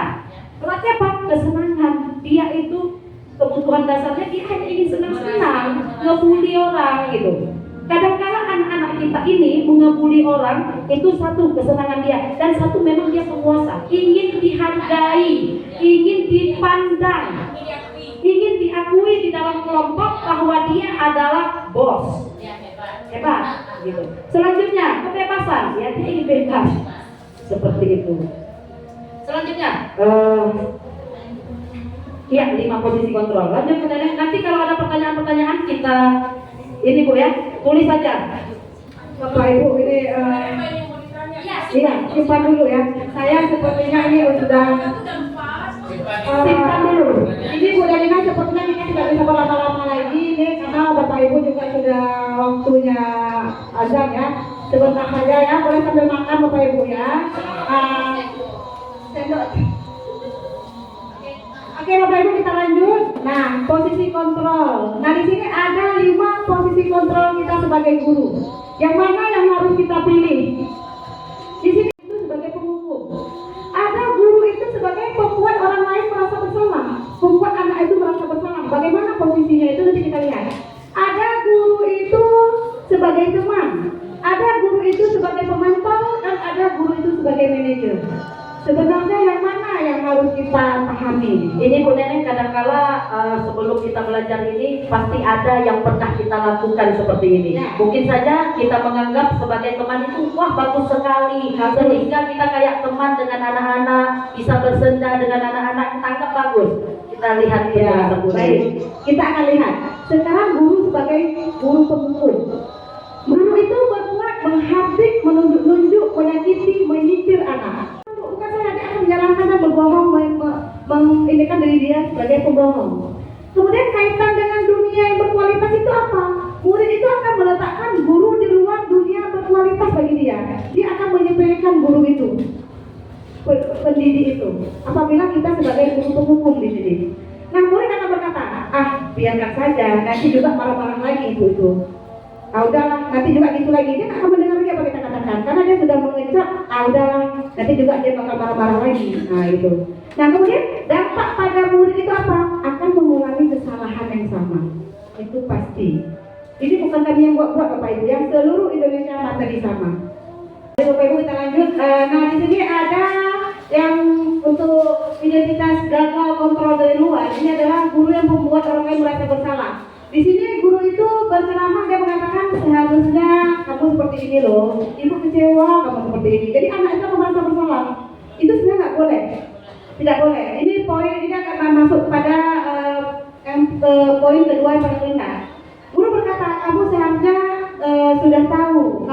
Berarti apa? Kesenangan. Dia itu kebutuhan dasarnya, dia hanya ingin senang-senang, ngebully orang gitu. Kadang-kala anak-anak kita ini mengebuli orang, itu satu kesenangan dia, dan satu memang dia penguasa, ingin dihargai, ingin dipandang, ingin diakui di dalam kelompok bahwa dia adalah bos, hebat gitu. Selanjutnya kebebasan, ya dia ingin bebas seperti itu. Selanjutnya ya 5 posisi kontrol. Lanjut ke nanti kalau ada pertanyaan-pertanyaan kita ini Bu ya, tulis saja. Bapak Ibu ini iya, simpan dulu ya. Saya sepertinya ini sudah simpan dulu. Ini Bu Dalina sepertinya ini tidak bisa berlama-lama lagi ini karena Bapak Ibu juga sudah waktunya azan ya. Sebentar saja ya, boleh sambil makan Bapak Ibu ya. Sendok. Oke Bapak Ibu, kita lanjut. Nah, posisi kontrol. Nah, di sini ada 5 posisi kontrol kita sebagai guru. Yang mana yang harus kita pilih? Di sini itu sebagai penghukum. Ada guru itu sebagai pembuat orang lain merasa bersalah, membuat anak itu merasa bersalah. Bagaimana posisinya itu nanti kita lihat. Ada guru itu sebagai teman, ada guru itu sebagai pemantau, dan ada guru itu sebagai manajer. Sebenarnya yang mana yang harus kita pahami? Ini Bu Neneng, kadangkala sebelum kita belajar ini pasti ada yang pernah kita lakukan seperti ini. Ya. Mungkin saja kita menganggap sebagai teman itu wah bagus sekali, sehingga kita kayak teman dengan anak-anak, bisa bersenda dengan anak-anak, kita anggap bagus. Kita lihat Ya, baik. Kita akan lihat. Sekarang guru sebagai guru pemukul. Guru itu berbuat menghardik, menunjuk-nunjuk, menyakiti, menyindir anak. Bukan saja dia akan menyarankan dan berbohong, mengindikan diri dia sebagai pembohong. Kemudian kaitan dengan dunia yang berkualitas itu apa? Murid itu akan meletakkan guru di luar dunia berkualitas bagi dia. Dia akan menyepelekan guru itu, pendidik itu. Apabila kita sebagai guru penghukum di sini. Nah, murid akan berkata, biarkan saja, nanti juga marah-marah lagi ibu itu. Udahlah, nanti juga gitu lagi. Dia akan mendengar dia apa kita katakan, karena dia sudah mengecap, udahlah, nanti juga dia bakal marah-marah lagi. Nah itu. Nah kemudian dampak pada murid itu apa? Akan mengulangi kesalahan yang sama. Itu pasti. Ini bukan kami yang buat-buat Bapak Ibu, yang seluruh Indonesia materi sama. Jadi Bapak Ibu kita lanjut. Nah di sini ada yang untuk identitas gagal kontrol dari luar. Ini adalah guru yang membuat orang lain merasa bersalah. Di sini guru itu berceramah, dia mengatakan seharusnya kamu seperti ini loh, ibu kecewa kamu seperti ini. Jadi anak itu merasa bersalah. Itu sebenarnya nggak boleh, tidak boleh. Ini poin ini akan masuk pada poin kedua yang paling rendah. Guru berkata, kamu seharusnya sudah tahu,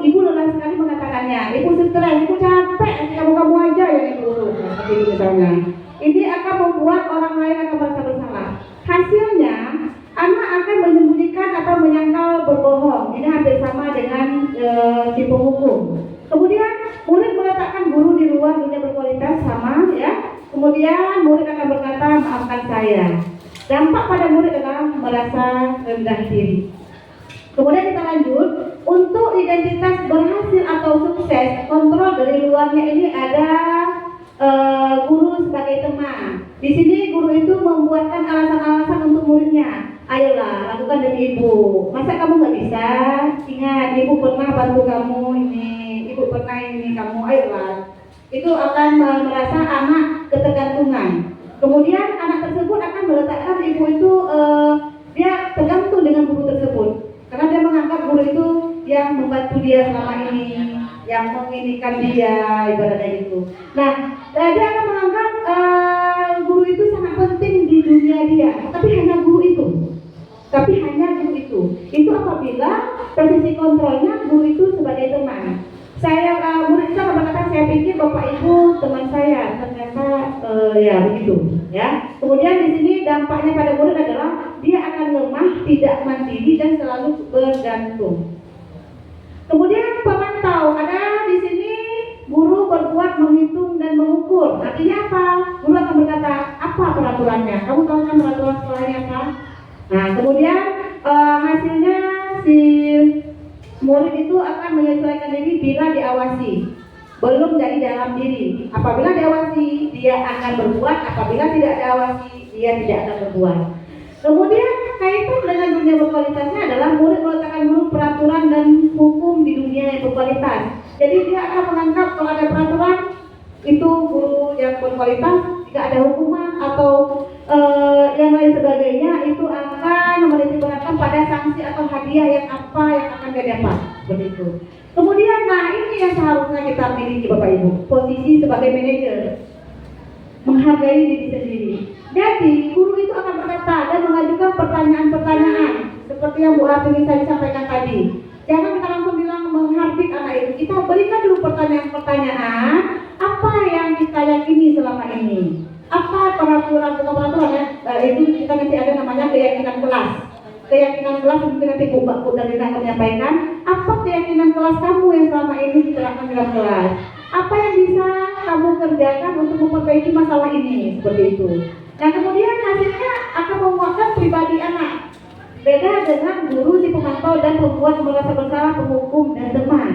ibu lelah sekali mengatakannya. Ibu stres, ibu capek, kamu aja yang ibu seperti itu misalnya. Ini akan membuat orang lain akan merasa bersalah. Hasilnya, anak akan menyembunyikan atau menyangkal berbohong. Ini hampir sama dengan si penghukum. Kemudian murid meletakkan guru di luar dunia berkualitas sama ya. Kemudian Kemudian murid akan berkata, maafkan saya. Dampak pada murid adalah merasa rendah diri. Kemudian kita lanjut, untuk identitas berhasil atau sukses, kontrol dari luarnya ini ada guru sebagai teman. Di sini guru itu membuatkan alasan-alasan untuk muridnya. Ayolah, lakukan demi ibu. Masa kamu nggak bisa? Ingat, ibu pernah bantu kamu ini, ibu pernah ini kamu. Ayolah. Itu akan merasa anak ketergantungan. Kemudian anak tersebut akan meletakkan ibu itu dia tergantung dengan guru tersebut. Karena dia menganggap guru itu yang membantu dia selama ini, yang menginikan dia, ibaratnya gitu. Nah, dia akan menganggap guru itu sangat penting di dunia dia, tapi hanya guru itu. Itu apabila posisi kontrolnya guru itu sebagai teman. Murid kita berkata, saya pikir bapak ibu teman saya, ternyata ya begitu, ya. Kemudian di sini dampaknya pada murid adalah dia akan lemah, tidak mandiri dan selalu bergantung. Kemudian pemantau, ada di sini guru berbuat menghitung dan mengukur. Artinya apa? Guru akan berkata, apa peraturannya? Kamu tahu kan peraturan sekolahnya apa? Nah, kemudian hasilnya si murid itu akan menyesuaikan diri bila diawasi, belum dari dalam diri. Apabila diawasi, dia akan berbuat. Apabila tidak diawasi, dia tidak akan berbuat. Kemudian kaitan dengan dunia berkualitasnya adalah murid meletakkan dulu peraturan dan hukum di dunia yang berkualitas. Jadi dia akan menganggap kalau ada peraturan itu guru yang berkualitas, jika ada hukuman atau yang lain sebagainya itu akan menitikberatkan pada sanksi atau hadiah yang apa yang akan dia dapat, begitu. Kemudian, nah ini yang seharusnya kita miliki Bapak Ibu, posisi sebagai manajer, menghargai diri sendiri. Jadi guru itu akan berkata dan mengajukan pertanyaan-pertanyaan seperti yang Bu Hartini tadi sampaikan tadi. Jangan kita langsung bilang menghardik anak itu. Kita berikan dulu pertanyaan-pertanyaan apa yang kita yakini selama ini. Apa peraturan ya? Itu kita nanti ada namanya keyakinan kelas. Keyakinan kelas mungkin nanti Bu Dalina akan menyampaikan. Apa keyakinan kelas kamu yang selama ini diterapkan dalam kelas? Apa yang bisa kamu kerjakan untuk memperbaiki masalah ini? Seperti itu. Nah kemudian hasilnya akan menguatkan pribadi anak. Beda dengan guru si pemantau dan pembuat merasa bersalah, penghukum dan teman.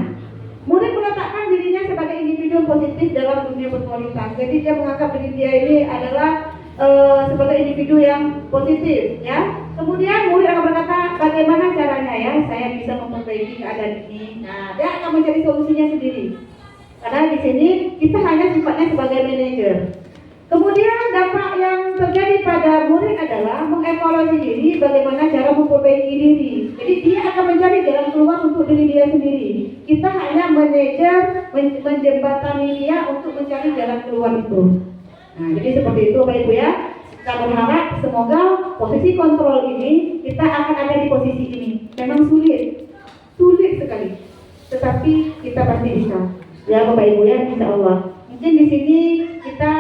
Murid meletakkan dirinya sebagai individu positif dalam dunia berkualitas. Jadi dia menganggap diri dia ini adalah sebagai individu yang positif, ya. Kemudian murid akan berkata, bagaimana caranya ya saya bisa memperbaiki keadaan ini. Nah, dia akan mencari solusinya sendiri. Karena di sini kita hanya sifatnya sebagai manajer. Kemudian dampak yang terjadi pada murid adalah mengevaluasi diri, bagaimana cara memperbaiki diri. Jadi dia akan mencari jalan keluar untuk diri dia sendiri. Kita hanya manajer, menjembatani dia untuk mencari jalan keluar itu. Nah, jadi seperti itu Bapak Ibu ya. Kita berharap semoga posisi kontrol ini kita akan ada di posisi ini. Memang sulit sekali, tetapi kita pasti bisa. Ya Bapak Ibu ya, insya Allah. Mungkin di sini kita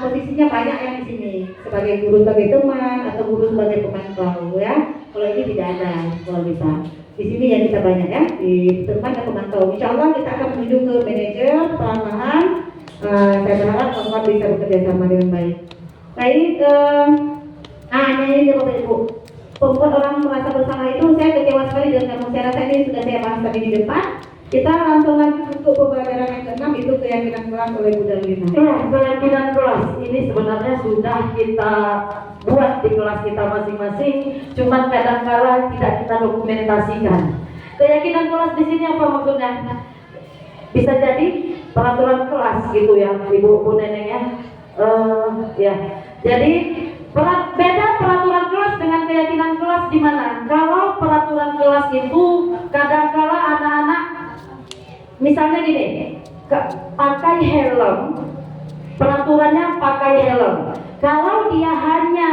posisinya banyak yang di sini sebagai guru, sebagai teman atau guru sebagai pemantau ya. Kalau ini tidak ada kalau kita di sini yang kita banyak ya di teman dan pemantau. Insya Allah kita akan menuju ke manajer perlahan. Saya berharap kawan bisa bekerja sama dengan baik. Baik, ini Bapak Ibu. Membuat orang merasa bersalah itu saya kecewa sekali dengan kamu. Saya rasa ini sudah saya bahas tadi di depan. Kita langsung lanjut untuk pembelajaran yang ke-6, itu keyakinan kelas oleh Bu Dalina. Ya, keyakinan kelas ini sebenarnya sudah kita buat di kelas kita masing-masing, cuman kadang-kala tidak kita dokumentasikan. Keyakinan kelas di sini apa maksudnya? Bisa jadi peraturan kelas gitu ya, Ibu Neneng ya. Ya. Jadi beda peraturan kelas dengan keyakinan kelas di mana? Kalau peraturan kelas itu kadang-kala anak-anak misalnya gini, pakai helm, peraturannya pakai helm. Kalau dia hanya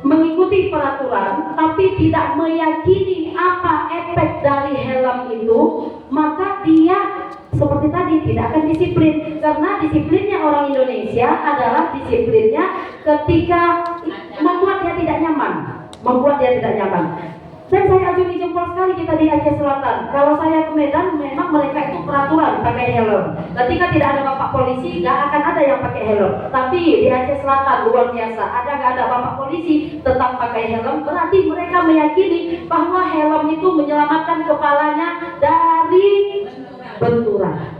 mengikuti peraturan tapi tidak meyakini apa efek dari helm itu, maka dia seperti tadi tidak akan disiplin. Karena disiplinnya orang Indonesia adalah disiplinnya ketika membuat dia tidak nyaman, Dan saya acungi jempol sekali kita di Aceh Selatan. Kalau saya ke Medan, memang mereka itu peraturan peraturan pakai helm. Ketika tidak ada bapak polisi, nggak akan ada yang pakai helm. Tapi di Aceh Selatan luar biasa, ada nggak ada bapak polisi tetap pakai helm. Berarti mereka meyakini bahwa helm itu menyelamatkan kepalanya dari benturan.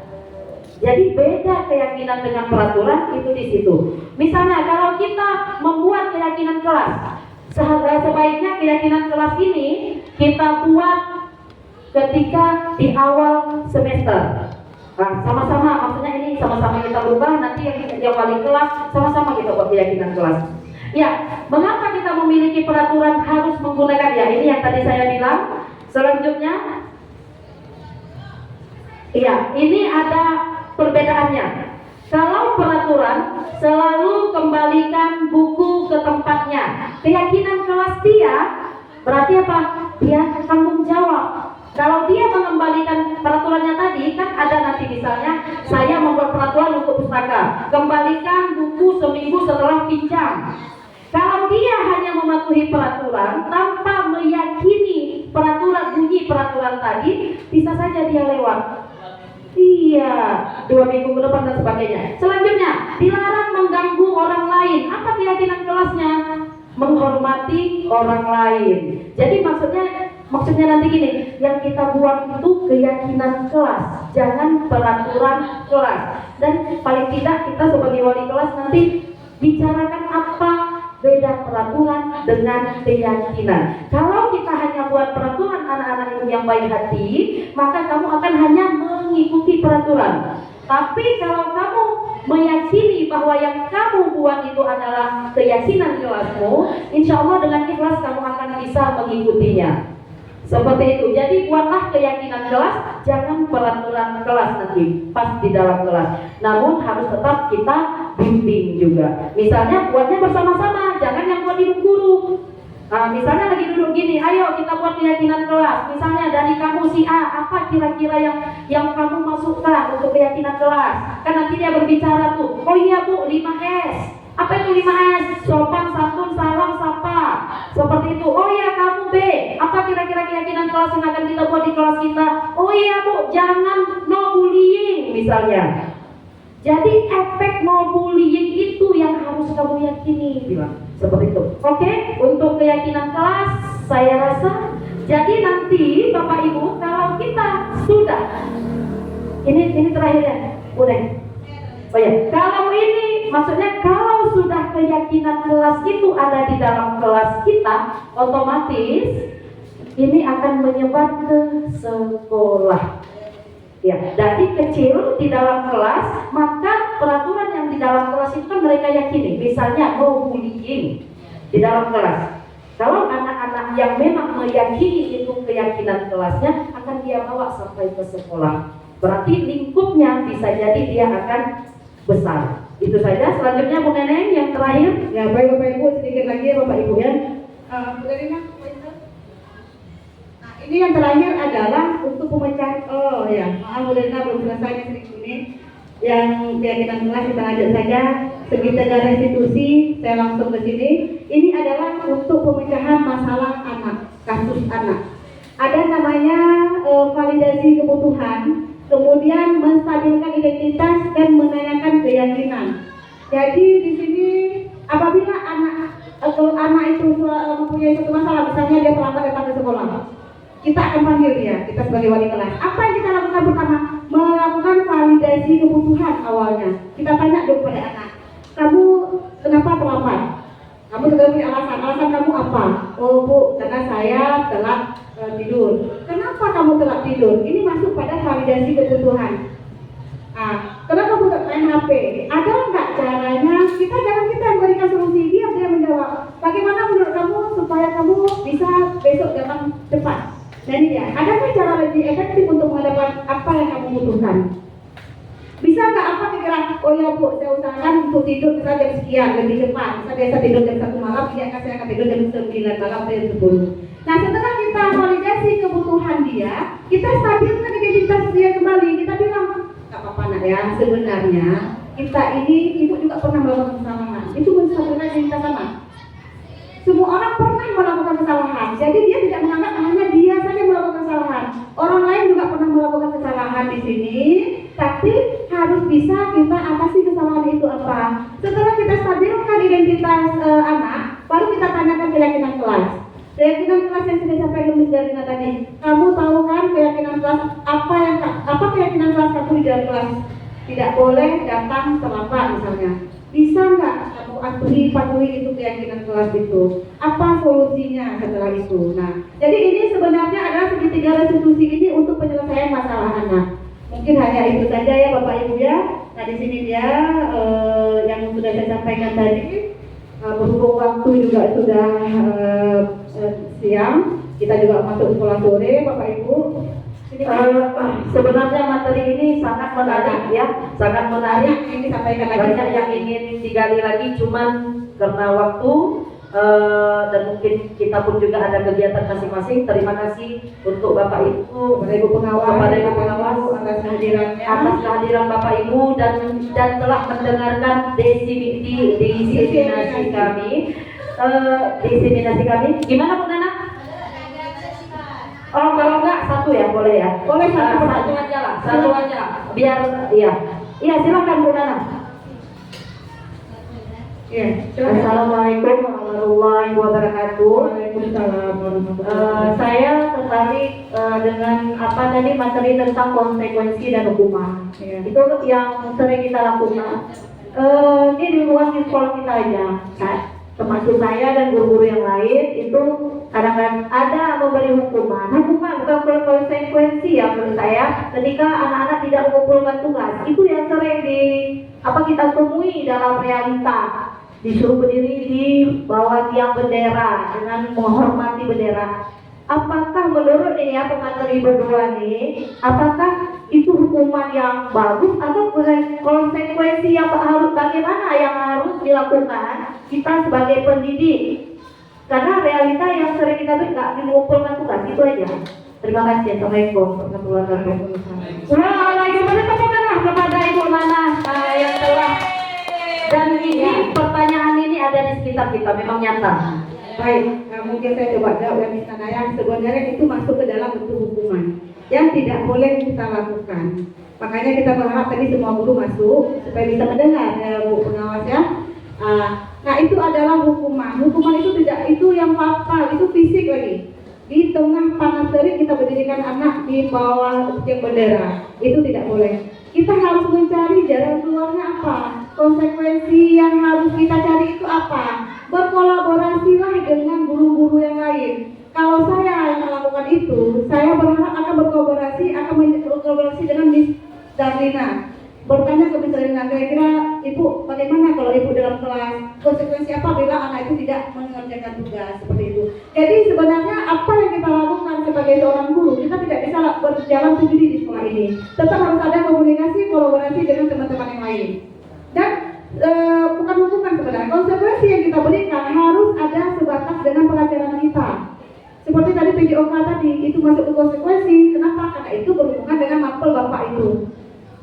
Jadi beda keyakinan dengan peraturan itu di situ. Misalnya kalau kita membuat keyakinan kelas, sebaiknya keyakinan kelas ini kita buat ketika di awal semester. Nah, sama-sama, maksudnya ini sama-sama kita berubah, nanti yang wali kelas sama-sama kita buat keyakinan kelas. Ya, mengapa kita memiliki peraturan harus menggunakan ya? Ini yang tadi saya bilang. Selanjutnya, ya, ini ada perbedaannya. Kalau peraturan selalu kembalikan buku ke tempatnya. Keyakinan kelas dia berarti apa? Dia tanggung jawab. Kalau dia mengembalikan peraturannya tadi, kan ada nanti misalnya saya membuat peraturan untuk pustaka, kembalikan buku seminggu setelah pinjam. Kalau dia hanya mematuhi peraturan tanpa meyakini peraturan, bunyi peraturan tadi, bisa saja dia lewat. Iya, 2 minggu ke depan dan sebagainya. Selanjutnya, dilarang mengganggu orang lain. Apa keyakinan kelasnya? Menghormati orang lain. Jadi maksudnya nanti gini, yang kita buat itu keyakinan kelas, jangan peraturan kelas. Dan paling tidak kita sebagai wali kelas nanti bicarakan apa beda peraturan dengan keyakinan. Kalau kita hanya buat peraturan anak-anak yang baik hati, maka kamu akan hanya mengikuti peraturan. Tapi kalau kamu meyakini bahwa yang kamu buat itu adalah keyakinan kelasmu, insya Allah dengan ikhlas kamu akan bisa mengikutinya. Seperti itu. Jadi buatlah keyakinan kelas, jangan peraturan kelas nanti pas di dalam kelas. Namun harus tetap kita bimbing juga. Misalnya buatnya bersama-sama, jangan yang buat ibu guru. Nah, misalnya lagi duduk gini, ayo kita buat keyakinan kelas. Misalnya dari kamu si A, apa kira-kira yang kamu masukkan untuk keyakinan kelas? Kan nanti dia berbicara tuh, oh iya Bu, 5S. Apa itu 5S? Sopan, santun, salam, sapa. Seperti itu. Oh iya kamu B, apa kira-kira keyakinan kelas yang akan kita buat di kelas kita? Oh iya Bu, jangan no bullying misalnya. Jadi efek no bullying itu yang harus kamu yakini, bilang seperti itu. Oke, untuk keyakinan kelas saya rasa. Jadi nanti Bapak Ibu kalau kita sudah ini terakhirnya, udah. Oh ya, kalau ini maksudnya kalau sudah keyakinan kelas itu ada di dalam kelas kita, otomatis ini akan menyebar ke sekolah. Ya, dari kecil di dalam kelas, maka peraturan yang di dalam kelas itu kan mereka yakini. Misalnya no bullying di dalam kelas. Kalau anak-anak yang memang meyakini itu keyakinan kelasnya, akan dia bawa sampai ke sekolah. Berarti lingkupnya bisa jadi dia akan besar. Itu saja. Selanjutnya Bu Neneng yang terakhir. Ya, baik Bapak Ibu, sedikit lagi ya Bapak Ibu ya. Nah, ini yang terakhir adalah untuk pemecahan. Oh ya, maaf Bu Neneng belum selesai sedikit ini. Yang keyakinan kelas kita lanjut saja. Segitiga restitusi, saya langsung ke sini. Ini adalah untuk pemecahan masalah anak, kasus anak. Ada namanya validasi kebutuhan. Kemudian menstabilkan identitas dan menanyakan keyakinan. Jadi di sini apabila anak itu mempunyai satu masalah, misalnya dia terlambat datang ke sekolah, kita akan panggil dia, kita sebagai wali kelas. Apa yang kita lakukan pertama? Melakukan validasi kebutuhan awalnya. Kita tanya dulu pada anak, kamu kenapa terlambat? Kamu sudah punya alasan kamu apa? Oh Bu, karena saya telat tidur. Kenapa kamu telat tidur? Ini masuk pada validasi kebutuhan. Kenapa kamu main HP? Ada nggak caranya? Kita yang berikan solusi, dia menjawab. Bagaimana menurut kamu supaya kamu bisa besok datang cepat? Dan ini ya, ada nggak cara lebih efektif untuk mendapatkan apa yang kamu butuhkan? Bisa nggak apa kira? Oh ya Bu, saya usahakan untuk tidur bisa jam sekian lebih cepat. Saya biasa tidur jam 1 malam, saya akan tidur jam 9 malam atau jam 10. Nah setelah kita validasi kebutuhan dia, kita stabilkan identitas dia kembali. Kita bilang, nggak apa-apa nak ya, sebenarnya kita ini ibu juga pernah melakukan kesalahan. Itu menstabilkan identitas anak. Semua orang pernah melakukan kesalahan. Jadi dia tidak menganggap hanya dia saja melakukan kesalahan. Orang lain juga pernah melakukan kesalahan. kesalahan di sini, tapi harus bisa kita atasi kesalahan itu apa. Setelah kita stabilkan identitas anak, baru kita tanyakan keyakinan kelas. Keyakinan kelas yang sudah disampaikan Miss Darina tadi. Kamu tahu kan keyakinan kelas apa keyakinan kelas kamu di dalam kelas? Tidak boleh datang terlambat misalnya. Bisa nggak kamu patuhi itu keyakinan kelas itu? Apa solusinya setelah itu? Nah, jadi ini sebenarnya adalah segitiga restitusi ini untuk penyelesaian masalah anak. Mungkin hanya itu saja ya Bapak Ibu ya. Nah di sini dia yang sudah saya sampaikan tadi. Berhubung waktu juga sudah siang, kita juga masuk sekolah sore Bapak Ibu. Sebenarnya materi ini sangat menarik ya, sangat menarik. Ini sampaikan lagi. Banyak yang ingin digali lagi, cuman karena waktu dan mungkin kita pun juga ada kegiatan masing-masing. Terima kasih untuk Bapak Ibu, kepada Ibu pengawas atas kehadiran Bapak Ibu dan telah mendengarkan diseminasi kami. Gimana Bu Nana? Oh kalau enggak satu ya boleh ya. Boleh satu aja lah, satu aja. Biar iya silakan Bu Nana. Ya, Assalamualaikum warahmatullahi wabarakatuh. Waalaikumsalam warahmatullahi wabarakatuh. Saya tertarik dengan apa tadi materi tentang konsekuensi dan hukuman. Ya. Itu yang sering kita lakukan. Ini di luar di sekolah kita aja. Termasuk saya dan guru-guru yang lain itu kadang-kadang ada memberi hukuman bukan konsekuensi ya menurut saya. Ketika anak-anak tidak mengumpulkan tugas, itu yang sering kita temui dalam realita. Disuruh berdiri di bawah tiang bendera dengan menghormati bendera. Apakah menurut pemateri berdua nih, apakah itu hukuman yang bagus atau konsekuensi yang bagaimana yang harus dilakukan kita sebagai pendidik? Karena realita yang sering kita beri nggak mengumpulkan tugas, itu aja. Terima kasih. Assalamualaikum warahmatullahi wabarakatuh. Waalaikumsalam kepada Ibu Nana yang telah dan ini pertanyaan ini ada di sekitar kita, memang nyata. Baik, mungkin saya coba jawab yang sana yang sebenarnya itu masuk ke dalam bentuk hukuman yang tidak boleh kita lakukan. Makanya kita berharap tadi semua guru masuk supaya bisa mendengar ya Bu pengawas ya. Nah itu adalah hukuman. Hukuman itu tidak itu yang fatal, itu fisik lagi. Di tengah panas terik kita berdirikan anak di bawah tiang bendera, itu tidak boleh. Kita harus mencari jalan keluarnya apa, konsekuensi yang harus kita cari itu apa. Berkolaborasilah dengan guru-guru yang lain. Kalau saya yang melakukan itu, saya berharap akan berkolaborasi dengan Miss Darlina. Bertanya ke Miss Darlina, kira-kira Ibu bagaimana kalau Ibu dalam kelas, konsekuensi apa bila anak itu tidak mengerjakan tugas seperti itu. Jadi sebenarnya apa yang kita lakukan sebagai seorang guru, kita tidak bisa berjalan sendiri di sekolah ini. Tetap harus ada komunikasi, kolaborasi dengan teman-teman yang lain. Dan bukan hukuman sebenarnya, konsekuensi yang kita berikan harus ada sebatas dengan pelajaran kita. Seperti tadi PJOK tadi, itu masuk ke konsekuensi. Kenapa? Karena itu berhubungan dengan mapel Bapak itu.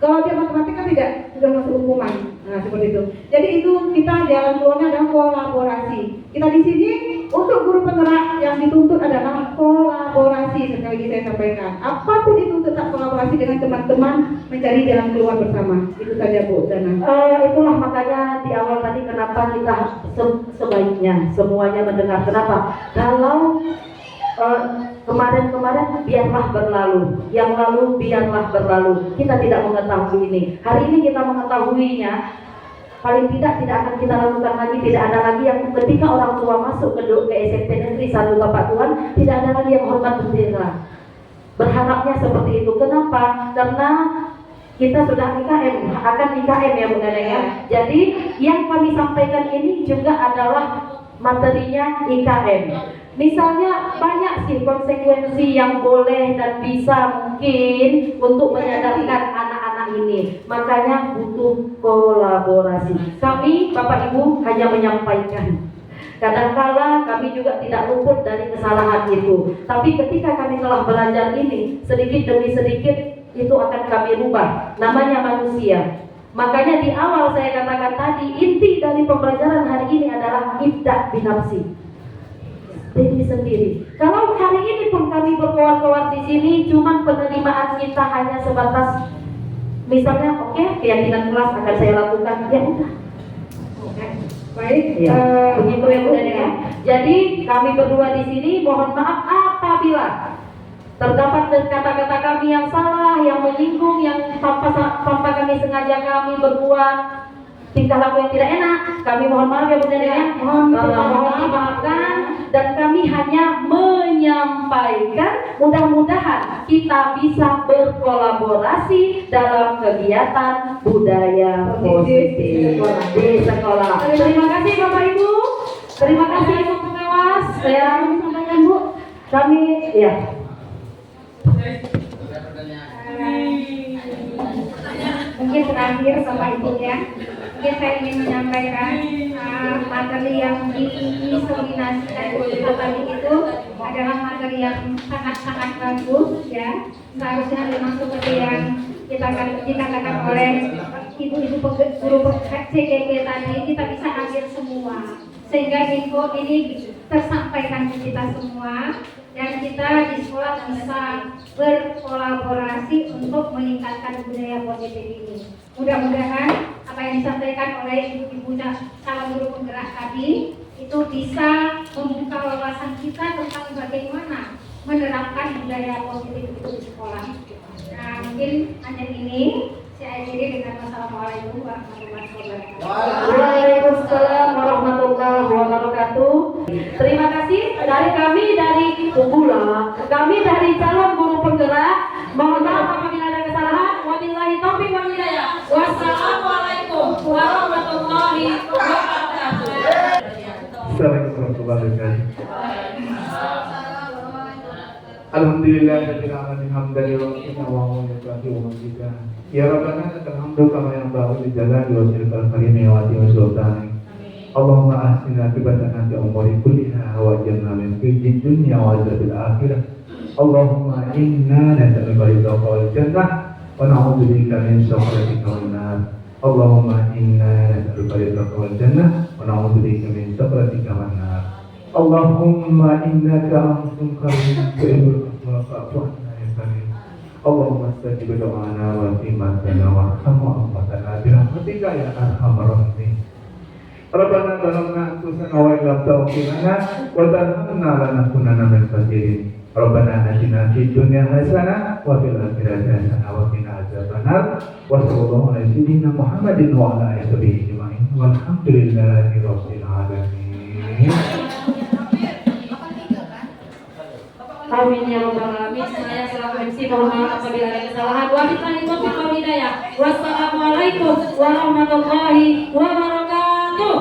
Kalau dia matematika tidak sudah masuk hukuman. Nah, seperti itu. Jadi itu kita jalan keluarnya adalah kolaborasi. Kita di sini untuk guru penggerak yang dituntut adalah kolaborasi. Sekali lagi saya sampaikan. Apapun itu tetap kolaborasi dengan teman-teman mencari jalan keluar bersama. Itu saja Bu Dana. Itulah makanya di awal tadi kenapa kita sebaiknya semuanya mendengar. Kenapa? Kalau kemarin-kemarin biarlah berlalu, yang lalu biarlah berlalu. Kita tidak mengetahui ini. Hari ini kita mengetahuinya, paling tidak akan kita lakukan lagi. Tidak ada lagi yang ketika orang tua masuk ke SMP Negeri 1 Bapak Tuhan, tidak ada lagi yang hormat bendera. Berharapnya seperti itu. Kenapa? Karena kita sudah IKM, akan IKM ya Bu Neneng ya. Jadi yang kami sampaikan ini juga adalah materinya IKM. Misalnya banyak sih konsekuensi yang boleh dan bisa mungkin untuk menyadarkan anak-anak ini. Makanya butuh kolaborasi. Kami Bapak Ibu hanya menyampaikan. Kadang-kala kami juga tidak luput dari kesalahan itu. Tapi ketika kami telah belajar ini, sedikit demi sedikit itu akan kami rubah. Namanya manusia. Makanya di awal saya katakan tadi, inti dari pembelajaran hari ini adalah ibda' binafsi. diri sendiri. Kalau hari ini pun kami berkoar-koar di sini, cuman penerimaan kita hanya sebatas misalnya, oke, keyakinan kelas akan saya lakukan, ya udah. Baik, Ya, begitu ya Bunda ya. Jadi kami berdua di sini mohon maaf apabila terdapat kata-kata kami yang salah, yang menyinggung, yang tanpa kami sengaja kami berbuat tingkah laku yang tidak enak. Kami mohon maaf ya Bunda ya. Mohon dimaafkan dan kami hanya menyampaikan, mudah-mudahan kita bisa berkolaborasi dalam kegiatan budaya positif di sekolah. Terima kasih Bapak Ibu. Terima kasih Ibu Pengawas. Saya sampaikan Bu. Kami ya. Mungkin terakhir Bapak Ibu ya, mungkin saya ingin menyampaikan materi yang diinseminasikan oleh tadi itu adalah materi yang sangat-sangat bagus ya. Seharusnya memang seperti yang dikatakan oleh ibu-ibu guru CGG tadi, kita bisa ambil semua sehingga info ini tersampaikan ke kita semua dan kita di sekolah bisa berkolaborasi untuk meningkatkan budaya positif ini. Mudah-mudahan apa yang disampaikan oleh ibu-ibu calon guru penggerak tadi itu bisa membuka wawasan kita tentang bagaimana menerapkan budaya positif itu di sekolah. Nah, mungkin hanya ini saya akhiri dengan wassalamualaikum warahmatullahi wabarakatuh. Waalaikumsalam warahmatullahi wabarakatuh. Terima kasih dari kami dari Ubula. Kami dari calon guru penggerak. Mohon maaf apabila ada kesalahan. Wabillahi taufiq wal hidayah. Wassalamualaikum warahmatullahi wabarakatuh. Assalamualaikum warahmatullahi wabarakatuh. Alhamdulillah rabbil alamin hamdan lillahi wa hamdika. Ya Rabbana lakal hamdu kama yanbaghi li jalali wajhikal karim wa azimi sultanik. Allahumma ahsina akibatana fi umuri kulliha wa ajirna min fitnati dunya wa azabil akhirah. Allahumma inna nas'aluka ridhaka wal jannah wa na'udzu bika min sakhatika wan nar. Allahumma inna nas'aluka ridhaka wal jannah wa na'udzu bika min sakhatika wan nar. Allahumma innaka antum karim tuhibbul afwa fa'fu anna ya karim. Allahumma astajib do'ana wa timatana wa arhamu amwatana birahmatika ya arhamar rahimin. Rabbana zalamna anfusana wa illam taghfir lana wa tarhamna lanakunanna minal khasirin. Rabbana atina fid dunya hasanah wa fil akhirati hasanah wa qina adzabannar. Wa sallallahu ala sayyidina Muhammadin wa ala alihi ajma'in. Walhamdulillahi rabbil alamin. Amin ya rabbal alamin. Saya selaku MC mohon maaf apabila ada kesalahan. Wabillahi taufiq wal hidayah. Wassalamualaikum warahmatullahi wabarakatuh.